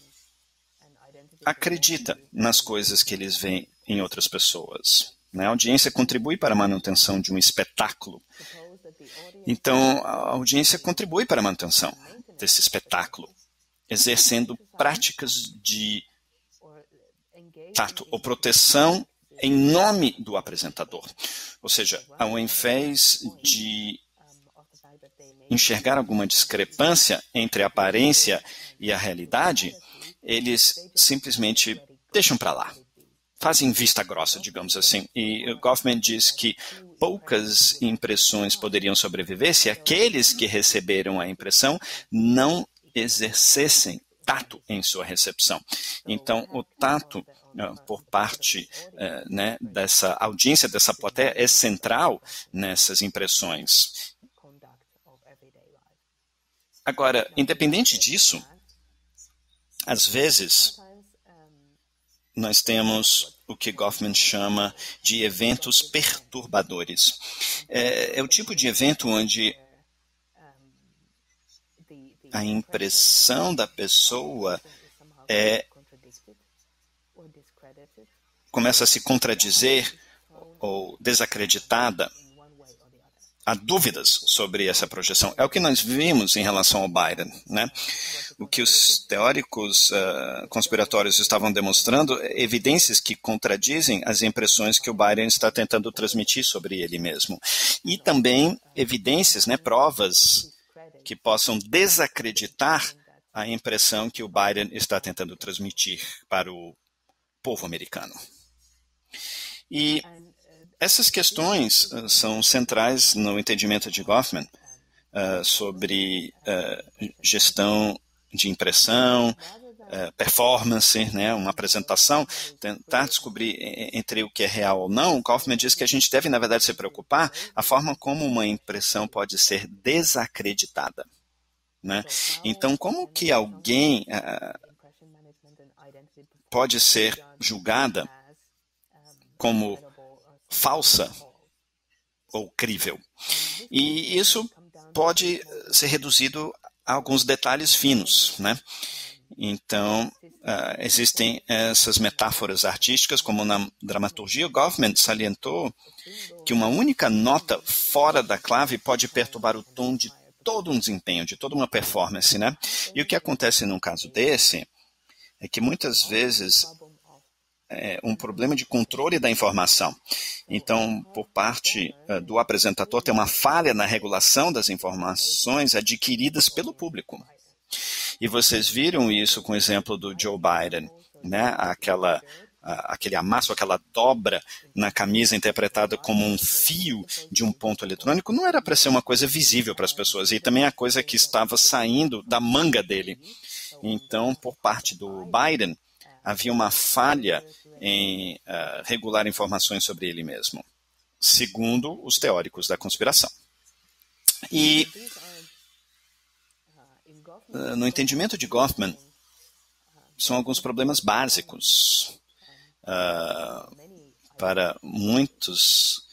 acredita nas coisas que eles veem em outras pessoas. A audiência contribui para a manutenção de um espetáculo. Então, a audiência contribui para a manutenção desse espetáculo, exercendo práticas de tato ou proteção em nome do apresentador. Ou seja, ao invés de enxergar alguma discrepância entre a aparência e a realidade, eles simplesmente deixam para lá. Fazem vista grossa, digamos assim. E Goffman diz que poucas impressões poderiam sobreviver se aqueles que receberam a impressão não exercessem tato em sua recepção. Então, o tato por parte dessa audiência, dessa plateia, é central nessas impressões. Agora, independente disso, às vezes, nós temos o que Goffman chama de eventos perturbadores. É o tipo de evento onde a impressão da pessoa começa a se contradizer ou desacreditada. Há dúvidas sobre essa projeção. É o que nós vimos em relação ao Biden. O que os teóricos conspiratórios estavam demonstrando, evidências que contradizem as impressões que o Biden está tentando transmitir sobre ele mesmo. E também evidências, provas que possam desacreditar a impressão que o Biden está tentando transmitir para o povo americano. E essas questões são centrais no entendimento de Goffman sobre gestão de impressão, performance, uma apresentação, tentar descobrir entre o que é real ou não. Goffman diz que a gente deve, na verdade, se preocupar a forma como uma impressão pode ser desacreditada. Então, como que alguém pode ser julgada como falsa ou crível? E isso pode ser reduzido a alguns detalhes finos, Então, existem essas metáforas artísticas, como na dramaturgia. Goffman salientou que uma única nota fora da clave pode perturbar o tom de todo um desempenho, de toda uma performance, E o que acontece num caso desse é que muitas vezes é um problema de controle da informação. Então, por parte do apresentador, tem uma falha na regulação das informações adquiridas pelo público. E vocês viram isso com o exemplo do Joe Biden, aquele amasso, aquela dobra na camisa interpretada como um fio de um ponto eletrônico, não era para ser uma coisa visível para as pessoas, e também a coisa que estava saindo da manga dele. Então, por parte do Biden, havia uma falha em regular informações sobre ele mesmo, segundo os teóricos da conspiração. E no entendimento de Goffman, são alguns problemas básicos para muitos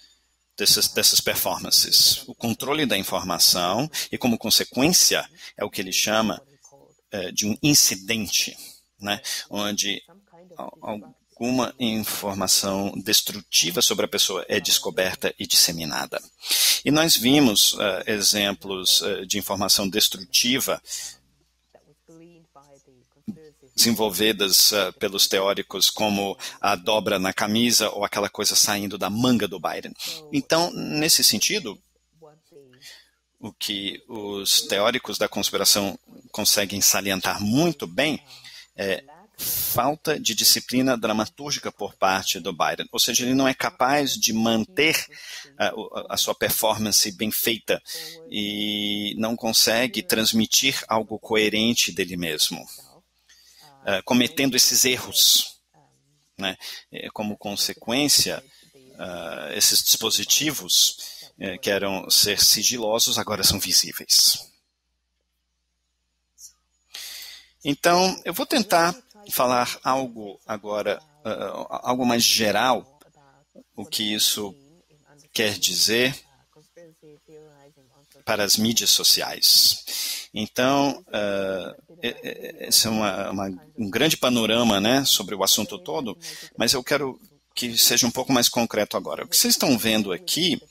dessas performances. O controle da informação e, como consequência, é o que ele chama de um incidente, né? Onde alguma informação destrutiva sobre a pessoa é descoberta e disseminada. E nós vimos exemplos de informação destrutiva desenvolvidas pelos teóricos, como a dobra na camisa ou aquela coisa saindo da manga do Biden. Então, nesse sentido, o que os teóricos da conspiração conseguem salientar muito bem é falta de disciplina dramatúrgica por parte do Biden. Ou seja, ele não é capaz de manter a sua performance bem feita e não consegue transmitir algo coerente dele mesmo, cometendo esses erros, né? Como consequência, esses dispositivos que eram ser sigilosos agora são visíveis. Então, eu vou tentar falar algo agora, algo mais geral, o que isso quer dizer para as mídias sociais. Então, esse é um grande panorama, né, sobre o assunto todo, mas eu quero que seja um pouco mais concreto agora. O que vocês estão vendo aqui,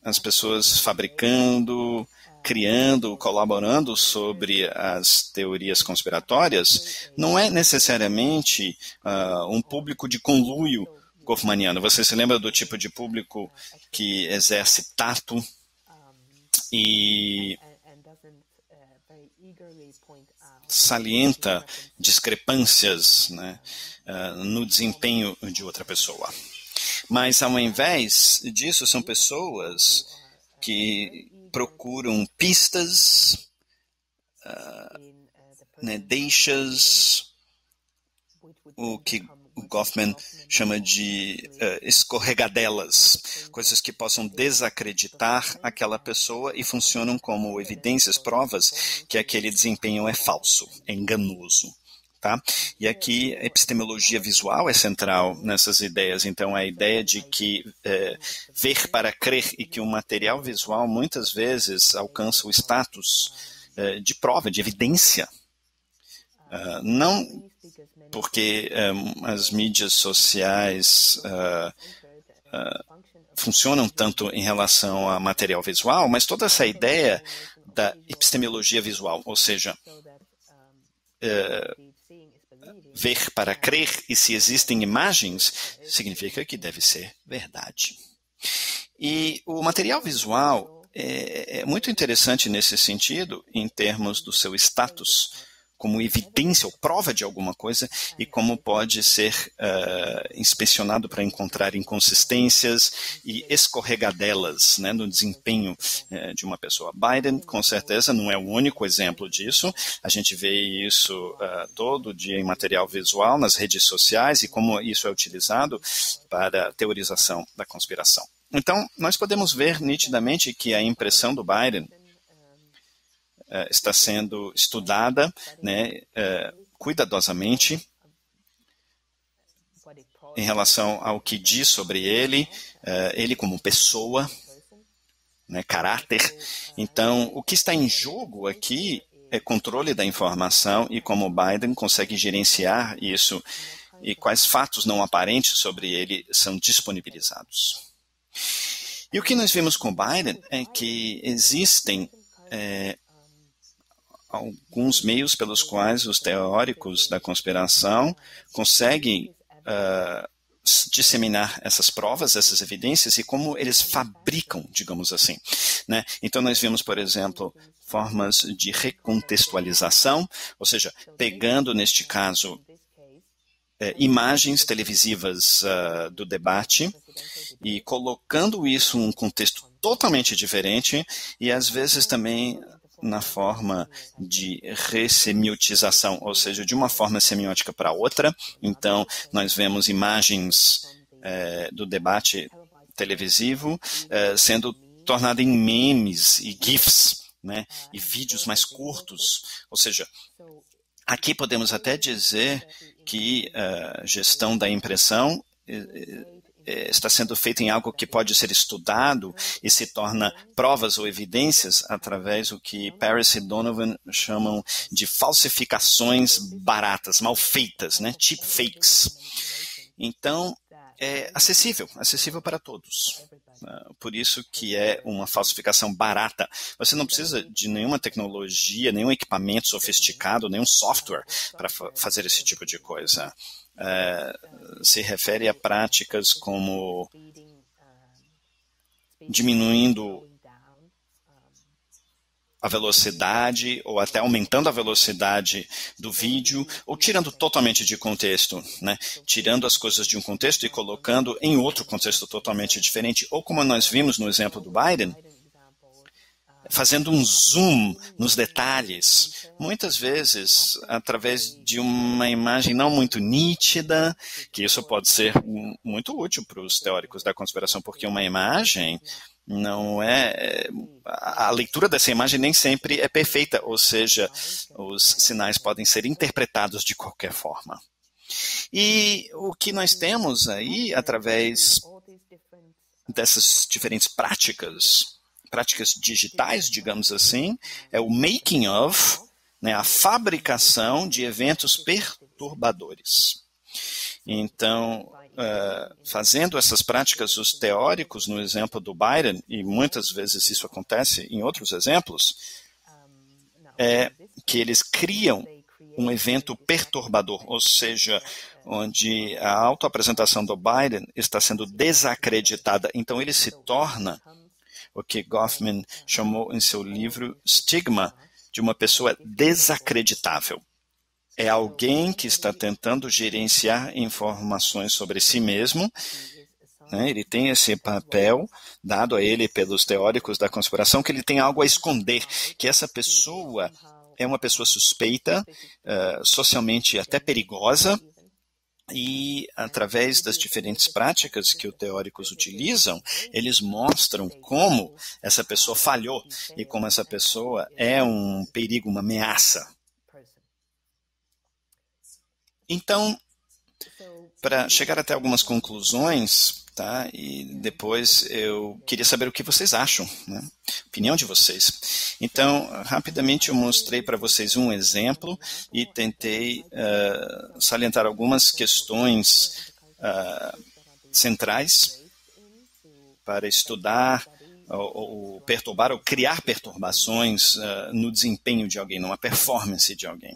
as pessoas fabricando, criando, colaborando sobre as teorias conspiratórias, não é necessariamente um público de conluio goffmaniano. Você se lembra do tipo de público que exerce tato e salienta discrepâncias, né, no desempenho de outra pessoa. Mas, ao invés disso, são pessoas que procuram pistas, né, deixas, o que o Goffman chama de escorregadelas, coisas que possam desacreditar aquela pessoa e funcionam como evidências, provas que aquele desempenho é falso, é enganoso. Tá? E aqui a epistemologia visual é central nessas ideias. Então, a ideia de que ver para crer e que o material visual muitas vezes alcança o status de prova, de evidência. Não porque as mídias sociais funcionam tanto em relação a material visual, mas toda essa ideia da epistemologia visual, ou seja, ver para crer, e se existem imagens, significa que deve ser verdade. E o material visual é muito interessante nesse sentido, em termos do seu status como evidência ou prova de alguma coisa e como pode ser inspecionado para encontrar inconsistências e escorregadelas, né, no desempenho de uma pessoa. Biden, com certeza, não é o único exemplo disso. A gente vê isso todo dia em material visual, nas redes sociais e como isso é utilizado para a teorização da conspiração. Então, nós podemos ver nitidamente que a impressão do Biden está sendo estudada, né, cuidadosamente em relação ao que diz sobre ele, ele como pessoa, né, caráter. Então, o que está em jogo aqui é controle da informação e como Biden consegue gerenciar isso e quais fatos não aparentes sobre ele são disponibilizados. E o que nós vimos com Biden é que existem alguns meios pelos quais os teóricos da conspiração conseguem disseminar essas provas, essas evidências, e como eles fabricam, digamos assim, né? Então, nós vimos, por exemplo, formas de recontextualização, ou seja, pegando, neste caso, imagens televisivas do debate e colocando isso em um contexto totalmente diferente e, às vezes, também na forma de ressemiotização, ou seja, de uma forma semiótica para outra. Então, nós vemos imagens do debate televisivo sendo tornada em memes e GIFs, né, e vídeos mais curtos. Ou seja, aqui podemos até dizer que a gestão da impressão está sendo feito em algo que pode ser estudado e se torna provas ou evidências através do que Paris e Donovan chamam de falsificações baratas, mal feitas, né? Cheap fakes. Então, é acessível para todos. Por isso que é uma falsificação barata. Você não precisa de nenhuma tecnologia, nenhum equipamento sofisticado, nenhum software para fazer esse tipo de coisa. Se refere a práticas como diminuindo a velocidade ou até aumentando a velocidade do vídeo ou tirando totalmente de contexto, né? Tirando as coisas de um contexto e colocando em outro contexto totalmente diferente. Ou como nós vimos no exemplo do Biden, fazendo um zoom nos detalhes, muitas vezes através de uma imagem não muito nítida, que isso pode ser muito útil para os teóricos da conspiração, porque uma imagem não é... A leitura dessa imagem nem sempre é perfeita, ou seja, os sinais podem ser interpretados de qualquer forma. E o que nós temos aí, através dessas diferentes práticas digitais, digamos assim, é o making of, né, a fabricação de eventos perturbadores. Então, fazendo essas práticas, os teóricos, no exemplo do Biden, e muitas vezes isso acontece em outros exemplos, é que eles criam um evento perturbador, ou seja, onde a autoapresentação do Biden está sendo desacreditada. Então, ele se torna o que Goffman chamou em seu livro Stigma, de uma pessoa desacreditável. É alguém que está tentando gerenciar informações sobre si mesmo, né? Ele tem esse papel dado a ele pelos teóricos da conspiração, que ele tem algo a esconder, que essa pessoa é uma pessoa suspeita, socialmente até perigosa, e através das diferentes práticas que os teóricos utilizam, eles mostram como essa pessoa falhou e como essa pessoa é um perigo, uma ameaça. Então, para chegar até algumas conclusões, tá? E depois eu queria saber o que vocês acham, né? A opinião de vocês. Então, rapidamente eu mostrei para vocês um exemplo e tentei salientar algumas questões centrais para estudar ou perturbar ou criar perturbações no desempenho de alguém, numa performance de alguém.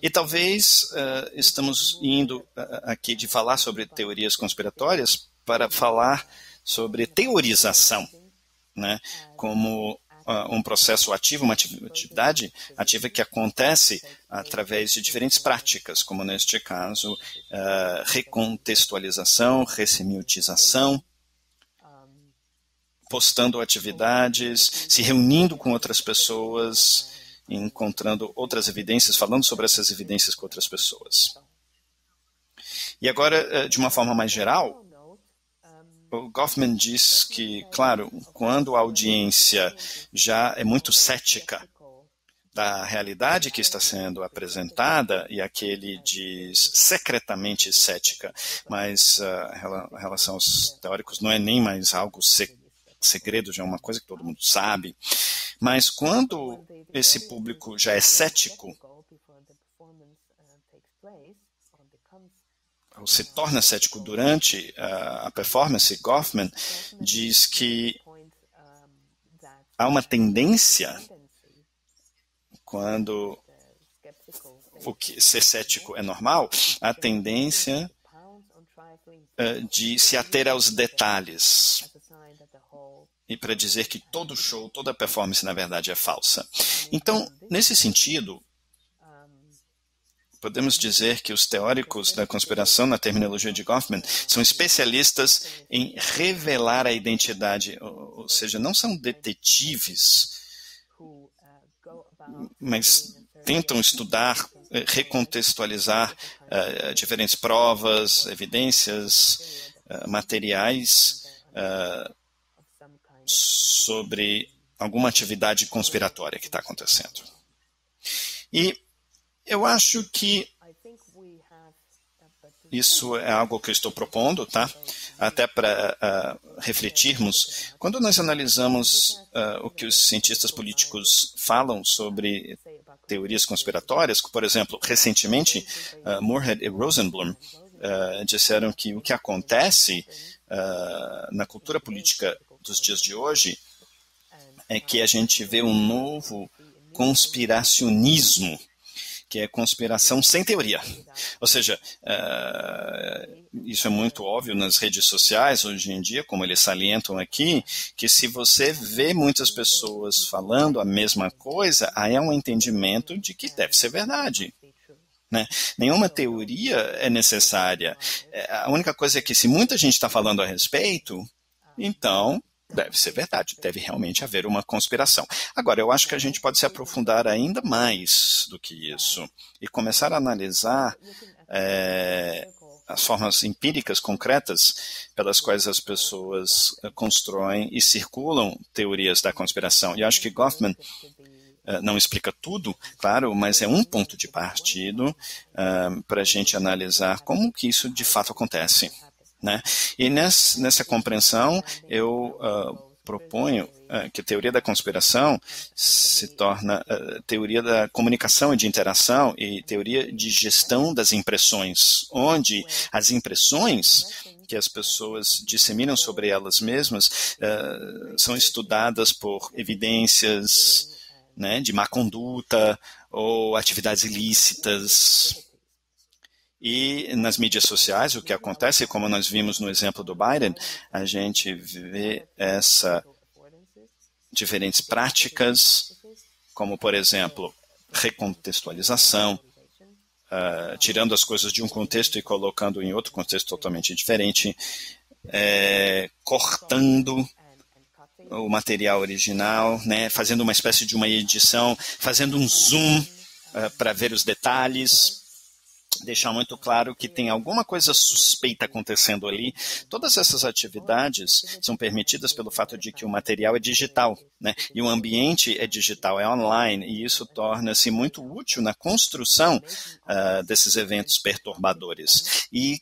E talvez estamos indo aqui de falar sobre teorias conspiratórias para falar sobre teorização, né, como um processo ativo, uma atividade ativa que acontece através de diferentes práticas, como neste caso, recontextualização, ressemiotização, postando atividades, se reunindo com outras pessoas, encontrando outras evidências, falando sobre essas evidências com outras pessoas. E agora, de uma forma mais geral, o Goffman diz que, claro, quando a audiência já é muito cética da realidade que está sendo apresentada, e aquele diz secretamente cética, mas a relação aos teóricos não é nem mais algo segredo, já é uma coisa que todo mundo sabe. Mas quando esse público já é cético, ou se torna cético durante a performance, Goffman diz que há uma tendência, quando ser cético é normal, a tendência de se ater aos detalhes e para dizer que todo show, toda performance, na verdade, é falsa. Então, nesse sentido, podemos dizer que os teóricos da conspiração, na terminologia de Goffman, são especialistas em revelar a identidade, ou seja, não são detetives, mas tentam estudar, recontextualizar diferentes provas, evidências, materiais sobre alguma atividade conspiratória que está acontecendo. E eu acho que isso é algo que eu estou propondo, tá? Até para refletirmos. Quando nós analisamos o que os cientistas políticos falam sobre teorias conspiratórias, por exemplo, recentemente, Moorhead e Rosenblum disseram que o que acontece na cultura política dos dias de hoje é que a gente vê um novo conspiracionismo, que é conspiração sem teoria. Ou seja, isso é muito óbvio nas redes sociais hoje em dia, como eles salientam aqui, que se você vê muitas pessoas falando a mesma coisa, aí é um entendimento de que deve ser verdade. Né? Nenhuma teoria é necessária. A única coisa é que se muita gente está falando a respeito, então deve ser verdade, deve realmente haver uma conspiração. Agora, eu acho que a gente pode se aprofundar ainda mais do que isso e começar a analisar as formas empíricas concretas pelas quais as pessoas constroem e circulam teorias da conspiração. E acho que Goffman não explica tudo, claro, mas é um ponto de partido para a gente analisar como que isso de fato acontece. Né? E nessa compreensão, eu proponho que a teoria da conspiração se torna teoria da comunicação e de interação e teoria de gestão das impressões, onde as impressões que as pessoas disseminam sobre elas mesmas são estudadas por evidências, né, de má conduta ou atividades ilícitas. E nas mídias sociais, o que acontece, como nós vimos no exemplo do Biden, a gente vê diferentes práticas, como, por exemplo, recontextualização, tirando as coisas de um contexto e colocando em outro contexto totalmente diferente, cortando o material original, né, fazendo uma espécie de uma edição, fazendo um zoom para ver os detalhes, deixar muito claro que tem alguma coisa suspeita acontecendo ali. Todas essas atividades são permitidas pelo fato de que o material é digital, né? E o ambiente é digital, é online, e isso torna-se muito útil na construção desses eventos perturbadores e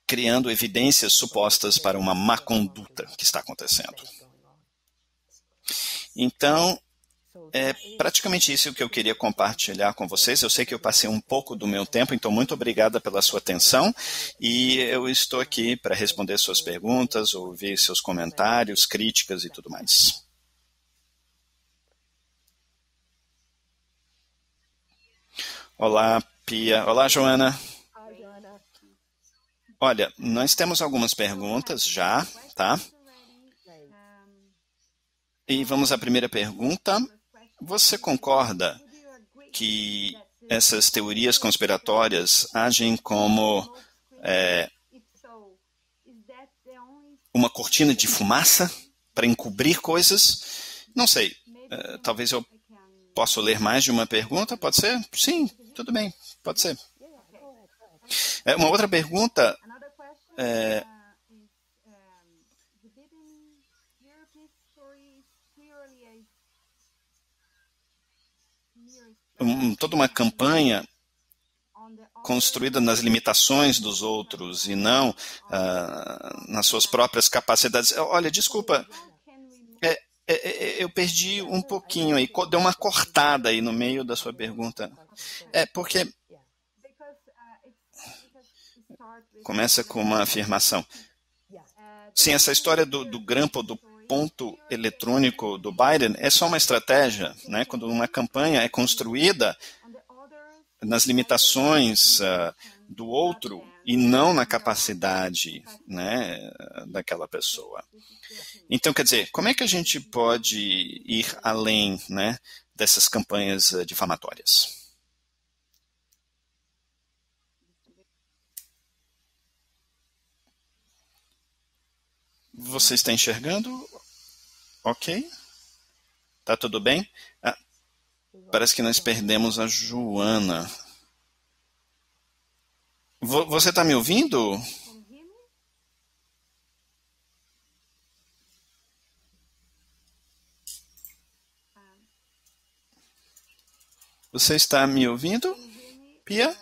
criando evidências supostas para uma má conduta que está acontecendo. Então, é praticamente isso que eu queria compartilhar com vocês. Eu sei que eu passei um pouco do meu tempo, então muito obrigada pela sua atenção e eu estou aqui para responder suas perguntas, ouvir seus comentários, críticas e tudo mais. Olá, Pia. Olá, Joana. Olha, nós temos algumas perguntas já, tá? E vamos à primeira pergunta. Você concorda que essas teorias conspiratórias agem como uma cortina de fumaça para encobrir coisas? Não sei. Talvez eu possa ler mais de uma pergunta, pode ser? Sim, tudo bem, pode ser. Uma outra pergunta toda uma campanha construída nas limitações dos outros e não nas suas próprias capacidades. Olha, desculpa, eu perdi um pouquinho aí, deu uma cortada aí no meio da sua pergunta. Porque começa com uma afirmação. Sim, essa história do grampo, do ponto eletrônico do Biden é só uma estratégia, né? Quando uma campanha é construída nas limitações do outro e não na capacidade, né, daquela pessoa. Então, quer dizer, como é que a gente pode ir além, né, dessas campanhas difamatórias? Você está enxergando? Ok? Tá tudo bem? Parece que nós perdemos a Joana. Você está me ouvindo? Você está me ouvindo, Pia?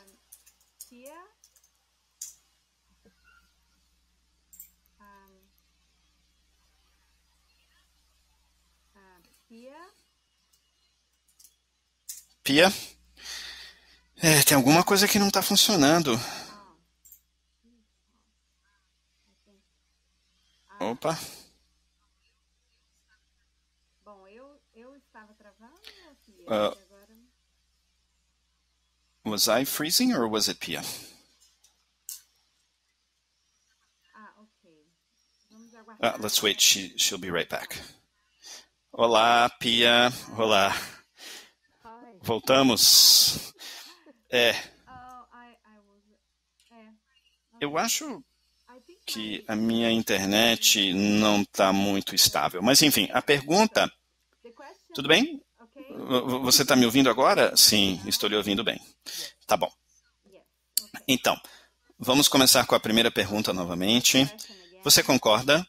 Pia. Tem alguma coisa que não está funcionando. Opa. Bom, eu estava travando ou Pia? Uh, E agora... was I freezing or was it Pia? Ok. Vamos aguardar. Let's wait. She'll be right back. Olá, Pia. Olá. Voltamos. Eu acho que a minha internet não está muito estável. Mas, enfim, a pergunta... Tudo bem? Você está me ouvindo agora? Sim, estou lhe ouvindo bem. Tá bom. Então, vamos começar com a primeira pergunta novamente. Você concorda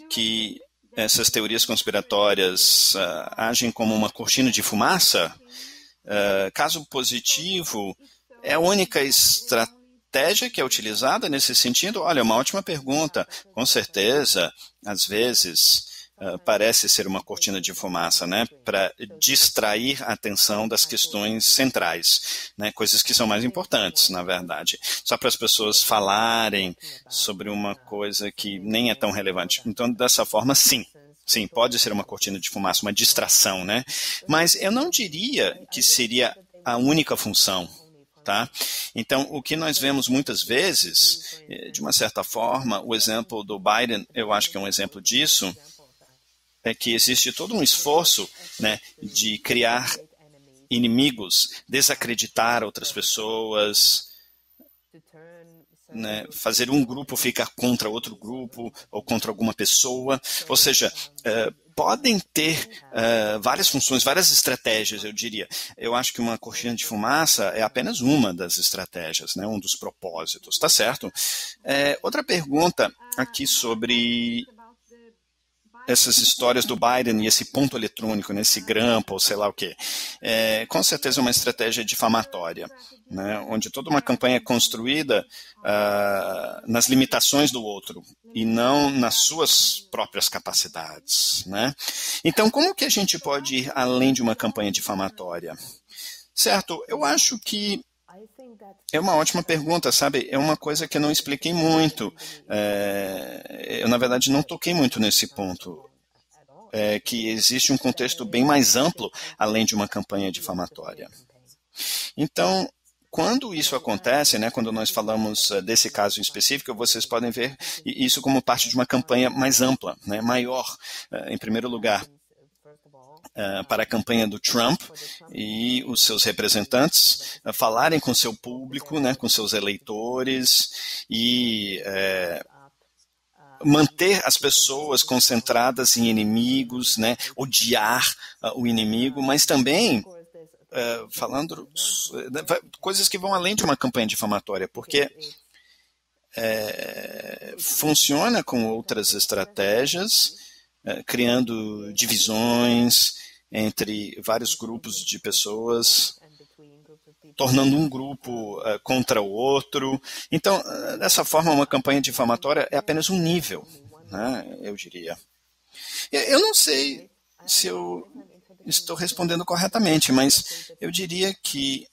que essas teorias conspiratórias agem como uma cortina de fumaça? Caso positivo, é a única estratégia que é utilizada nesse sentido? Olha, uma ótima pergunta. Com certeza, às vezes, parece ser uma cortina de fumaça, né, para distrair a atenção das questões centrais, né, coisas que são mais importantes, na verdade. Só para as pessoas falarem sobre uma coisa que nem é tão relevante. Então, dessa forma, sim. Sim, pode ser uma cortina de fumaça, uma distração, né? Mas eu não diria que seria a única função, tá? Então, o que nós vemos muitas vezes, de uma certa forma, o exemplo do Biden, eu acho que é um exemplo disso, é que existe todo um esforço, né, de criar inimigos, desacreditar outras pessoas, né, fazer um grupo ficar contra outro grupo ou contra alguma pessoa. Ou seja, podem ter várias funções, várias estratégias, eu diria. Eu acho que uma cortina de fumaça é apenas uma das estratégias, né, um dos propósitos, tá certo? Outra pergunta aqui sobre essas histórias do Biden e esse ponto eletrônico, nesse grampo, ou sei lá o quê. Com certeza é uma estratégia difamatória, né, onde toda uma campanha é construída nas limitações do outro e não nas suas próprias capacidades, né? Então, como que a gente pode ir além de uma campanha difamatória? Certo, eu acho que é uma ótima pergunta, sabe? É uma coisa que eu não expliquei muito. Eu, na verdade, não toquei muito nesse ponto. Que existe um contexto bem mais amplo além de uma campanha difamatória. Então, quando isso acontece, né, quando nós falamos desse caso específico, vocês podem ver isso como parte de uma campanha mais ampla, né, maior. Em primeiro lugar, para a campanha do Trump e os seus representantes falarem com seu público, né, com seus eleitores e manter as pessoas concentradas em inimigos, né, odiar o inimigo, mas também falando coisas que vão além de uma campanha difamatória, porque funciona com outras estratégias, criando divisões entre vários grupos de pessoas, tornando um grupo contra o outro. Então, dessa forma, uma campanha difamatória é apenas um nível, né, eu diria. Eu não sei se eu estou respondendo corretamente, mas eu diria que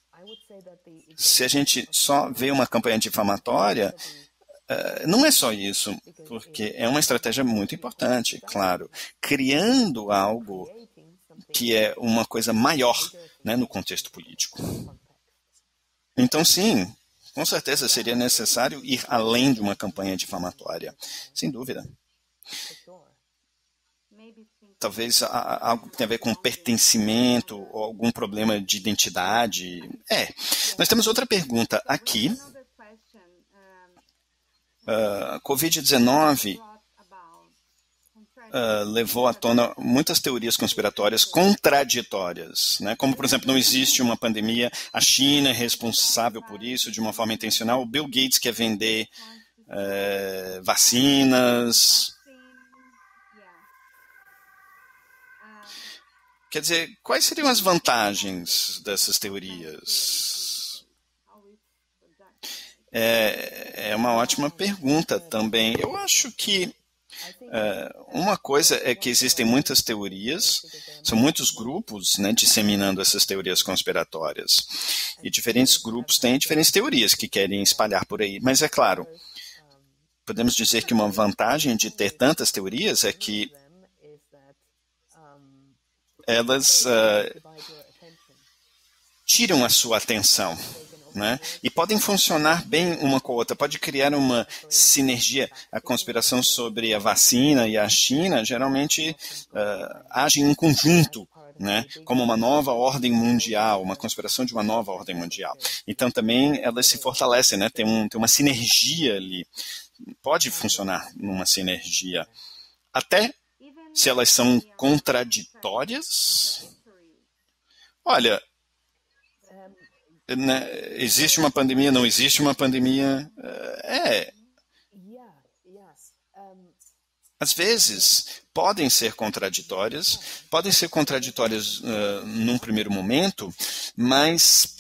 se a gente só vê uma campanha difamatória, não é só isso, porque é uma estratégia muito importante, claro, criando algo que é uma coisa maior, né, no contexto político. Então, sim, com certeza seria necessário ir além de uma campanha difamatória, sem dúvida. Talvez algo que tem a ver com pertencimento ou algum problema de identidade. Nós temos outra pergunta aqui. Covid-19 levou à tona muitas teorias conspiratórias contraditórias, né? Como, por exemplo, não existe uma pandemia, a China é responsável por isso de uma forma intencional, o Bill Gates quer vender vacinas. Quer dizer, quais seriam as vantagens dessas teorias? É uma ótima pergunta também. Eu acho que Uma coisa é que existem muitas teorias, são muitos grupos, né, disseminando essas teorias conspiratórias. E diferentes grupos têm diferentes teorias que querem espalhar por aí. Mas é claro, podemos dizer que uma vantagem de ter tantas teorias é que elas tiram a sua atenção, né? E podem funcionar bem uma com a outra, pode criar uma sinergia. A conspiração sobre a vacina e a China geralmente age em conjunto, né? Como uma nova ordem mundial, uma conspiração de uma nova ordem mundial. Então também elas se fortalecem, né? Tem uma sinergia ali. Pode funcionar numa sinergia. Até se elas são contraditórias. Olha, né, existe uma pandemia, não existe uma pandemia. Às vezes podem ser contraditórias num primeiro momento, mas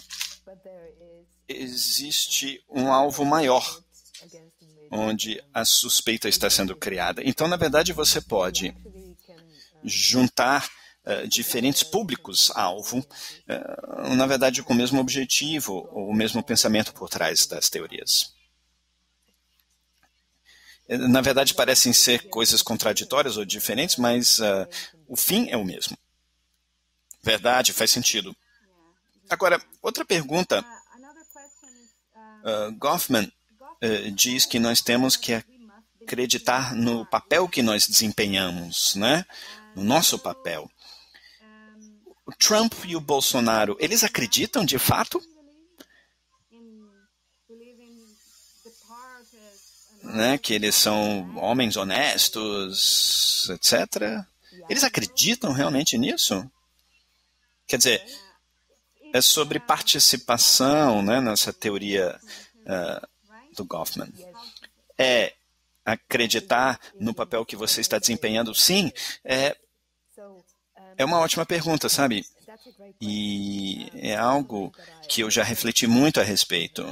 existe um alvo maior onde a suspeita está sendo criada. Então, na verdade, você pode juntar diferentes públicos-alvo, na verdade, com o mesmo objetivo, o mesmo pensamento por trás das teorias. Na verdade, parecem ser coisas contraditórias ou diferentes, mas o fim é o mesmo. Verdade, faz sentido. Agora, outra pergunta. Goffman diz que nós temos que acreditar no papel que nós desempenhamos, né? No nosso papel. O Trump e o Bolsonaro, eles acreditam de fato? Né? Que eles são homens honestos, etc. Eles acreditam realmente nisso? Quer dizer, é sobre participação, né, nessa teoria do Goffman. É acreditar no papel que você está desempenhando? Sim, é uma ótima pergunta, sabe? E é algo que eu já refleti muito a respeito.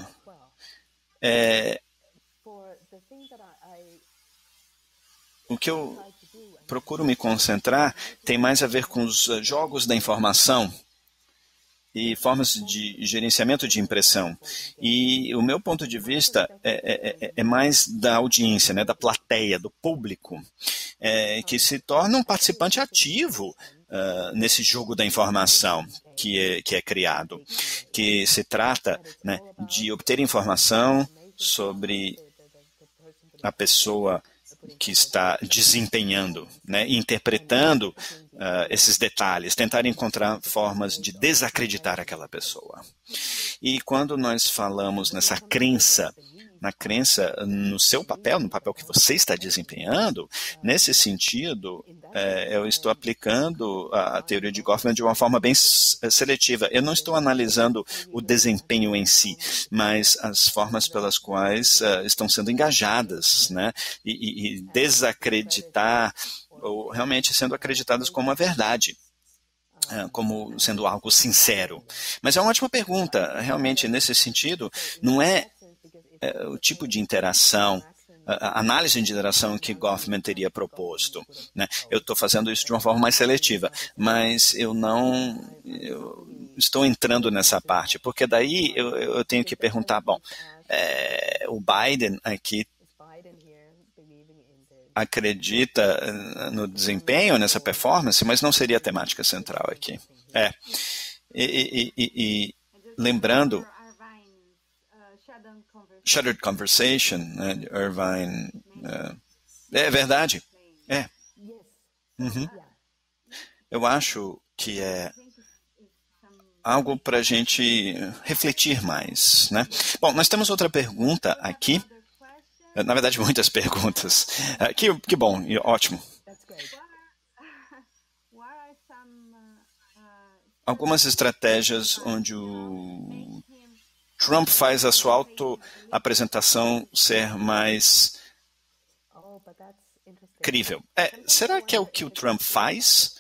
O que eu procuro me concentrar tem mais a ver com os jogos da informação e formas de gerenciamento de impressão. E o meu ponto de vista é mais da audiência, né, da plateia, do público, que se torna um participante ativo nesse jogo da informação que é criado, que se trata, né, de obter informação sobre a pessoa que está desempenhando, né, interpretando esses detalhes, tentar encontrar formas de desacreditar aquela pessoa. E quando nós falamos nessa crença, na crença no seu papel, no papel que você está desempenhando, nesse sentido, eu estou aplicando a teoria de Goffman de uma forma bem seletiva. Eu não estou analisando o desempenho em si, mas as formas pelas quais estão sendo engajadas, né? E desacreditar, ou realmente sendo acreditadas como a verdade, como sendo algo sincero. Mas é uma ótima pergunta. Realmente, nesse sentido, não é o tipo de interação, a análise de interação que Goffman teria proposto, né? Eu estou fazendo isso de uma forma mais seletiva, mas eu estou entrando nessa parte, porque daí eu tenho que perguntar, bom, o Biden aqui acredita no desempenho, nessa performance, mas não seria a temática central aqui. E lembrando, Shuttered Conversation, né, de Irvine, é verdade, Uhum. Eu acho que é algo para a gente refletir mais, né? Bom, nós temos outra pergunta aqui. Na verdade, muitas perguntas. Que bom, ótimo. Algumas estratégias onde o Trump faz a sua auto-apresentação ser mais crível. Será que é o que o Trump faz?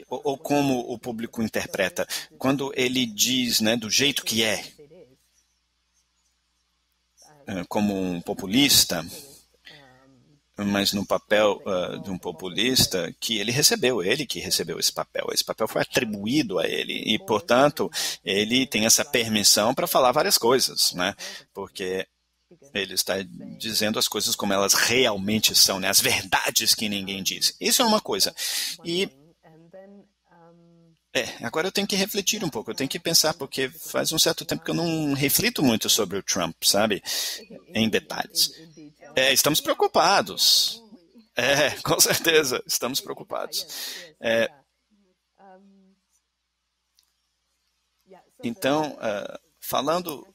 Ou como o público interpreta? Quando ele diz, né, do jeito que é, como um populista, mas no papel de um populista que ele que recebeu esse papel. Esse papel foi atribuído a ele e, portanto, ele tem essa permissão para falar várias coisas, né? Porque ele está dizendo as coisas como elas realmente são, né? As verdades que ninguém diz. Isso é uma coisa. E agora eu tenho que refletir um pouco, eu tenho que pensar, porque faz um certo tempo que eu não reflito muito sobre o Trump, sabe? Em detalhes. Estamos preocupados. Com certeza, estamos preocupados. Então, falando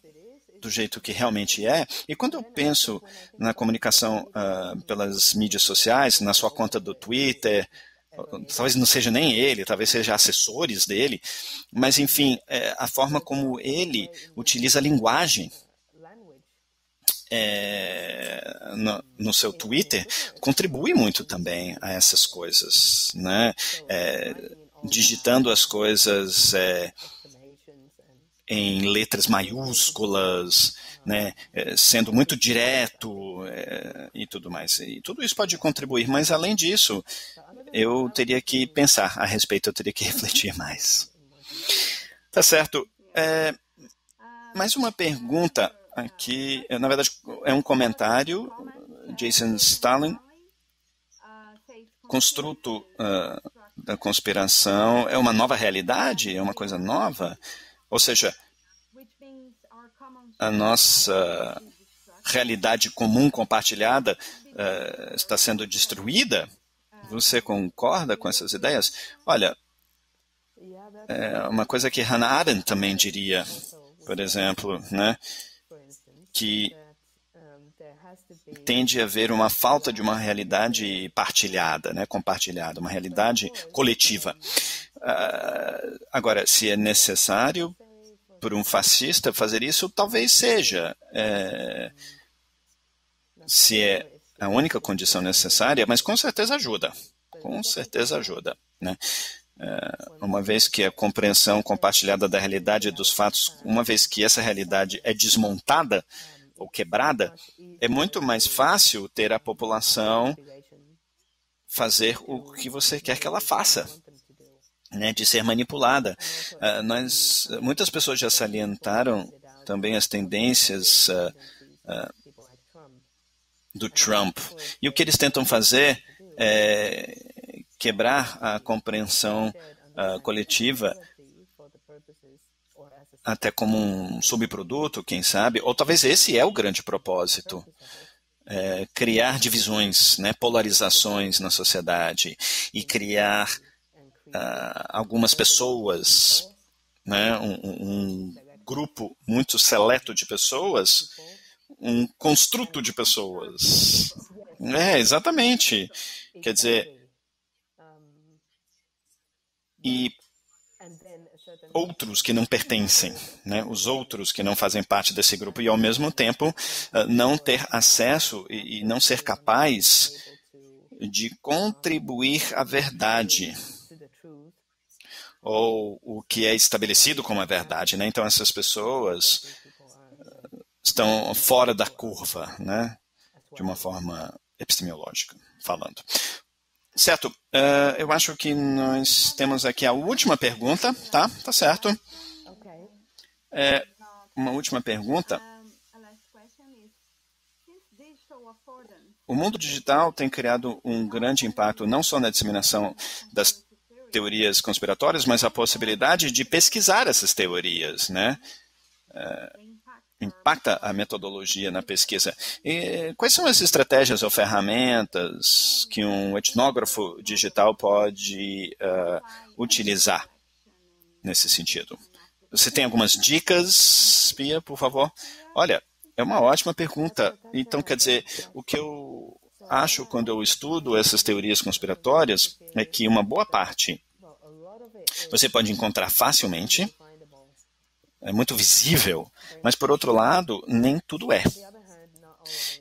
do jeito que realmente é, e quando eu penso na comunicação pelas mídias sociais, na sua conta do Twitter, talvez não seja nem ele, talvez seja assessores dele, mas enfim, a forma como ele utiliza a linguagem no seu Twitter contribui muito também a essas coisas, né? Digitando as coisas em letras maiúsculas, né? Sendo muito direto e tudo mais. E tudo isso pode contribuir, mas além disso, eu teria que pensar a respeito, eu teria que refletir mais. Tá certo. Mais uma pergunta aqui, na verdade é um comentário, Jason Stalin, construto da conspiração é uma nova realidade, é uma coisa nova, ou seja, a nossa realidade comum compartilhada está sendo destruída? Você concorda com essas ideias? Olha, uma coisa que Hannah Arendt também diria, por exemplo, né, que tende a haver uma falta de uma realidade partilhada, né, compartilhada, uma realidade coletiva. Agora, se é necessário por um fascista fazer isso, talvez seja. Se é a única condição necessária, mas com certeza ajuda. Com certeza ajuda, né? Uma vez que a compreensão compartilhada da realidade e dos fatos, uma vez que essa realidade é desmontada ou quebrada, é muito mais fácil ter a população fazer o que você quer que ela faça, né, de ser manipulada. Muitas pessoas já salientaram também as tendências do Trump. E o que eles tentam fazer é quebrar a compreensão coletiva até como um subproduto, quem sabe, ou talvez esse é o grande propósito, criar divisões, né, polarizações na sociedade e criar algumas pessoas, né, um grupo muito seleto de pessoas, um construto de pessoas. Exatamente. Quer dizer, e outros que não pertencem, né? Os outros que não fazem parte desse grupo e, ao mesmo tempo, não ter acesso e não ser capaz de contribuir à verdade ou o que é estabelecido como a verdade, né? Então, essas pessoas estão fora da curva, né? De uma forma epistemológica, falando. Certo, eu acho que nós temos aqui a última pergunta, tá? Tá certo. Uma última pergunta. O mundo digital tem criado um grande impacto não só na disseminação das teorias conspiratórias, mas a possibilidade de pesquisar essas teorias, né? Impacta a metodologia na pesquisa. E quais são as estratégias ou ferramentas que um etnógrafo digital pode utilizar nesse sentido? Você tem algumas dicas, Pia, por favor? Olha, é uma ótima pergunta. Então, quer dizer, o que eu acho quando eu estudo essas teorias conspiratórias é que uma boa parte você pode encontrar facilmente, é muito visível, mas, por outro lado, nem tudo é.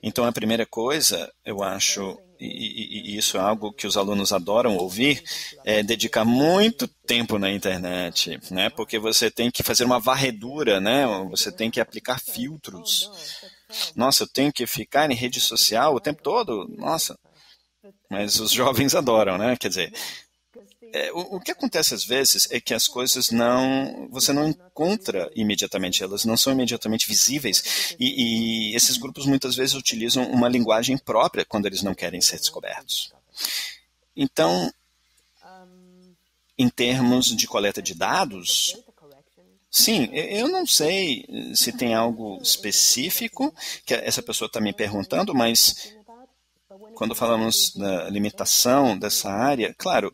Então, a primeira coisa, eu acho, e isso é algo que os alunos adoram ouvir, é dedicar muito tempo na internet, né? Porque você tem que fazer uma varredura, né? Você tem que aplicar filtros. Nossa, eu tenho que ficar em rede social o tempo todo? Nossa, Mas os jovens adoram, né? Quer dizer, o que acontece às vezes é que as coisas você não encontra imediatamente, elas não são imediatamente visíveis e esses grupos muitas vezes utilizam uma linguagem própria quando eles não querem ser descobertos. Então, em termos de coleta de dados, sim, eu não sei se tem algo específico que essa pessoa está me perguntando, mas quando falamos da limitação dessa área, claro,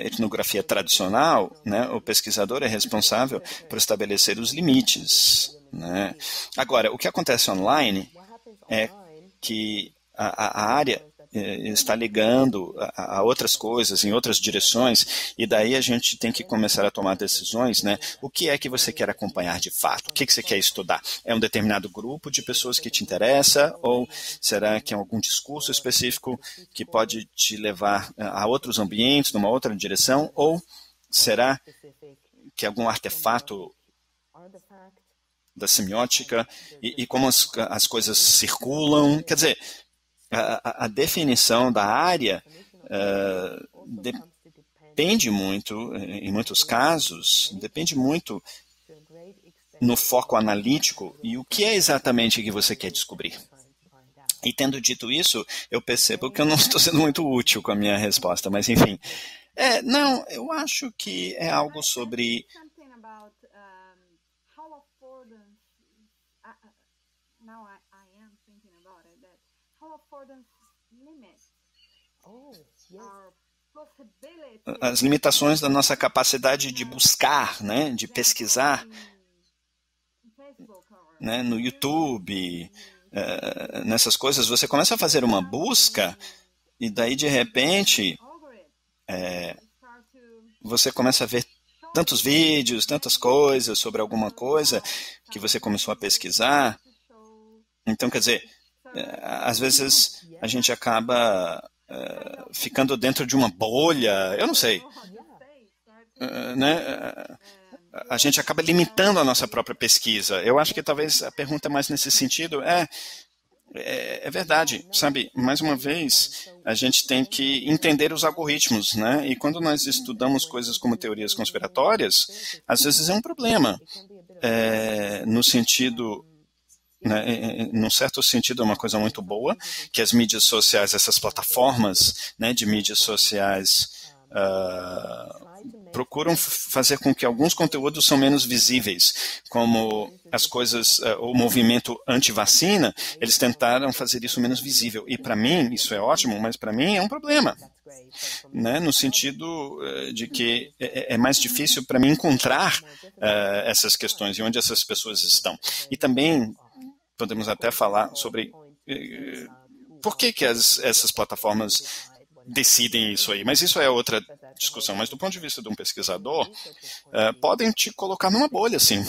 etnografia tradicional, né, o pesquisador é responsável por estabelecer os limites. Né? Agora, o que acontece online é que a área está ligando a outras coisas, em outras direções, e daí a gente tem que começar a tomar decisões, né? O que é que você quer acompanhar de fato? O que você quer estudar? É um determinado grupo de pessoas que te interessa, ou será que é algum discurso específico que pode te levar a outros ambientes, numa outra direção, ou será que é algum artefato da semiótica e como as coisas circulam? Quer dizer, a definição da área depende muito, em muitos casos, depende muito no foco analítico e o que é exatamente que você quer descobrir. E tendo dito isso, eu percebo que eu não estou sendo muito útil com a minha resposta, mas enfim. Não, eu acho que é algo sobre... as limitações da nossa capacidade de buscar, né, de pesquisar, né, no YouTube, nessas coisas, você começa a fazer uma busca e daí de repente você começa a ver tantos vídeos, tantas coisas sobre alguma coisa que você começou a pesquisar. Então, quer dizer, às vezes a gente acaba ficando dentro de uma bolha, eu não sei, né? A gente acaba limitando a nossa própria pesquisa. Eu acho que talvez a pergunta mais nesse sentido é verdade, sabe? Mais uma vez, a gente tem que entender os algoritmos, né? E quando nós estudamos coisas como teorias conspiratórias, às vezes é um problema, no sentido... num certo sentido é uma coisa muito boa, que as mídias sociais, essas plataformas, né, de mídias sociais procuram fazer com que alguns conteúdos são menos visíveis, como as coisas, o movimento anti-vacina, eles tentaram fazer isso menos visível, e para mim isso é ótimo, mas para mim é um problema, né, no sentido de que é mais difícil para mim encontrar essas questões e onde essas pessoas estão. E também podemos até falar sobre por que essas plataformas decidem isso aí. Mas isso é outra discussão. Mas do ponto de vista de um pesquisador, podem te colocar numa bolha, sim.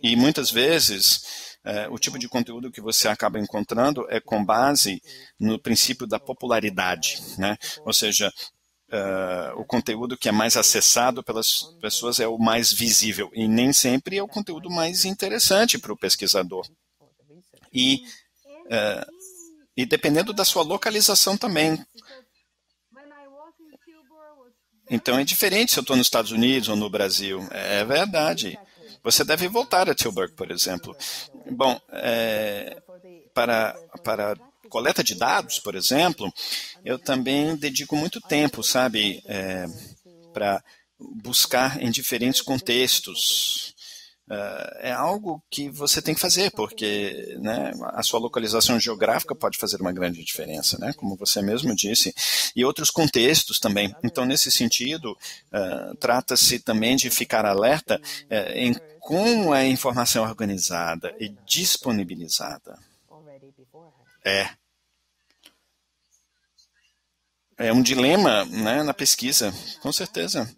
E muitas vezes, o tipo de conteúdo que você acaba encontrando é com base no princípio da popularidade, né? Ou seja, o conteúdo que é mais acessado pelas pessoas é o mais visível. E nem sempre é o conteúdo mais interessante para o pesquisador. E dependendo da sua localização também. Então é diferente se eu estou nos Estados Unidos ou no Brasil. É verdade. Você deve voltar a Tilburg, por exemplo. Bom, para coleta de dados, por exemplo, eu também dedico muito tempo, sabe, para buscar em diferentes contextos. É algo que você tem que fazer, porque, né, a sua localização geográfica pode fazer uma grande diferença, né, como você mesmo disse, e outros contextos também. Então, nesse sentido, trata-se também de ficar alerta em como a informação é organizada e disponibilizada. É um dilema, né, na pesquisa, com certeza.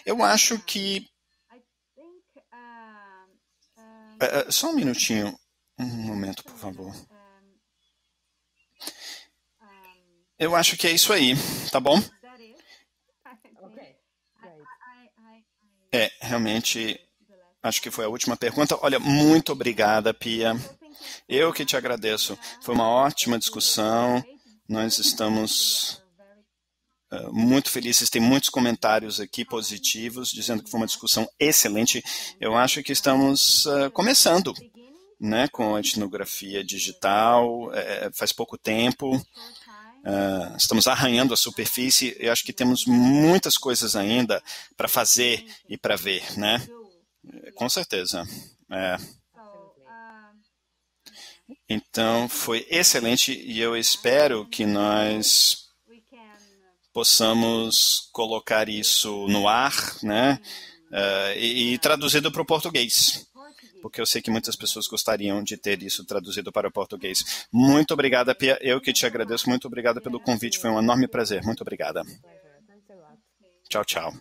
Eu acho que... só um minutinho. Um momento, por favor. Eu acho que é isso aí, tá bom? Realmente, acho que foi a última pergunta. Olha, muito obrigada, Pia. Eu que te agradeço. Foi uma ótima discussão. Nós estamos muito felizes. Tem muitos comentários aqui positivos, dizendo que foi uma discussão excelente. Eu acho que estamos começando, né, com a etnografia digital. Faz pouco tempo. Estamos arranhando a superfície. Eu acho que temos muitas coisas ainda para fazer e para ver, né? Com certeza. Então, foi excelente e eu espero que nós possamos colocar isso no ar, né? E traduzido para o português, porque eu sei que muitas pessoas gostariam de ter isso traduzido para o português. Muito obrigada, Pia. Eu que te agradeço. Muito obrigada pelo convite. Foi um enorme prazer. Muito obrigada. Tchau, tchau.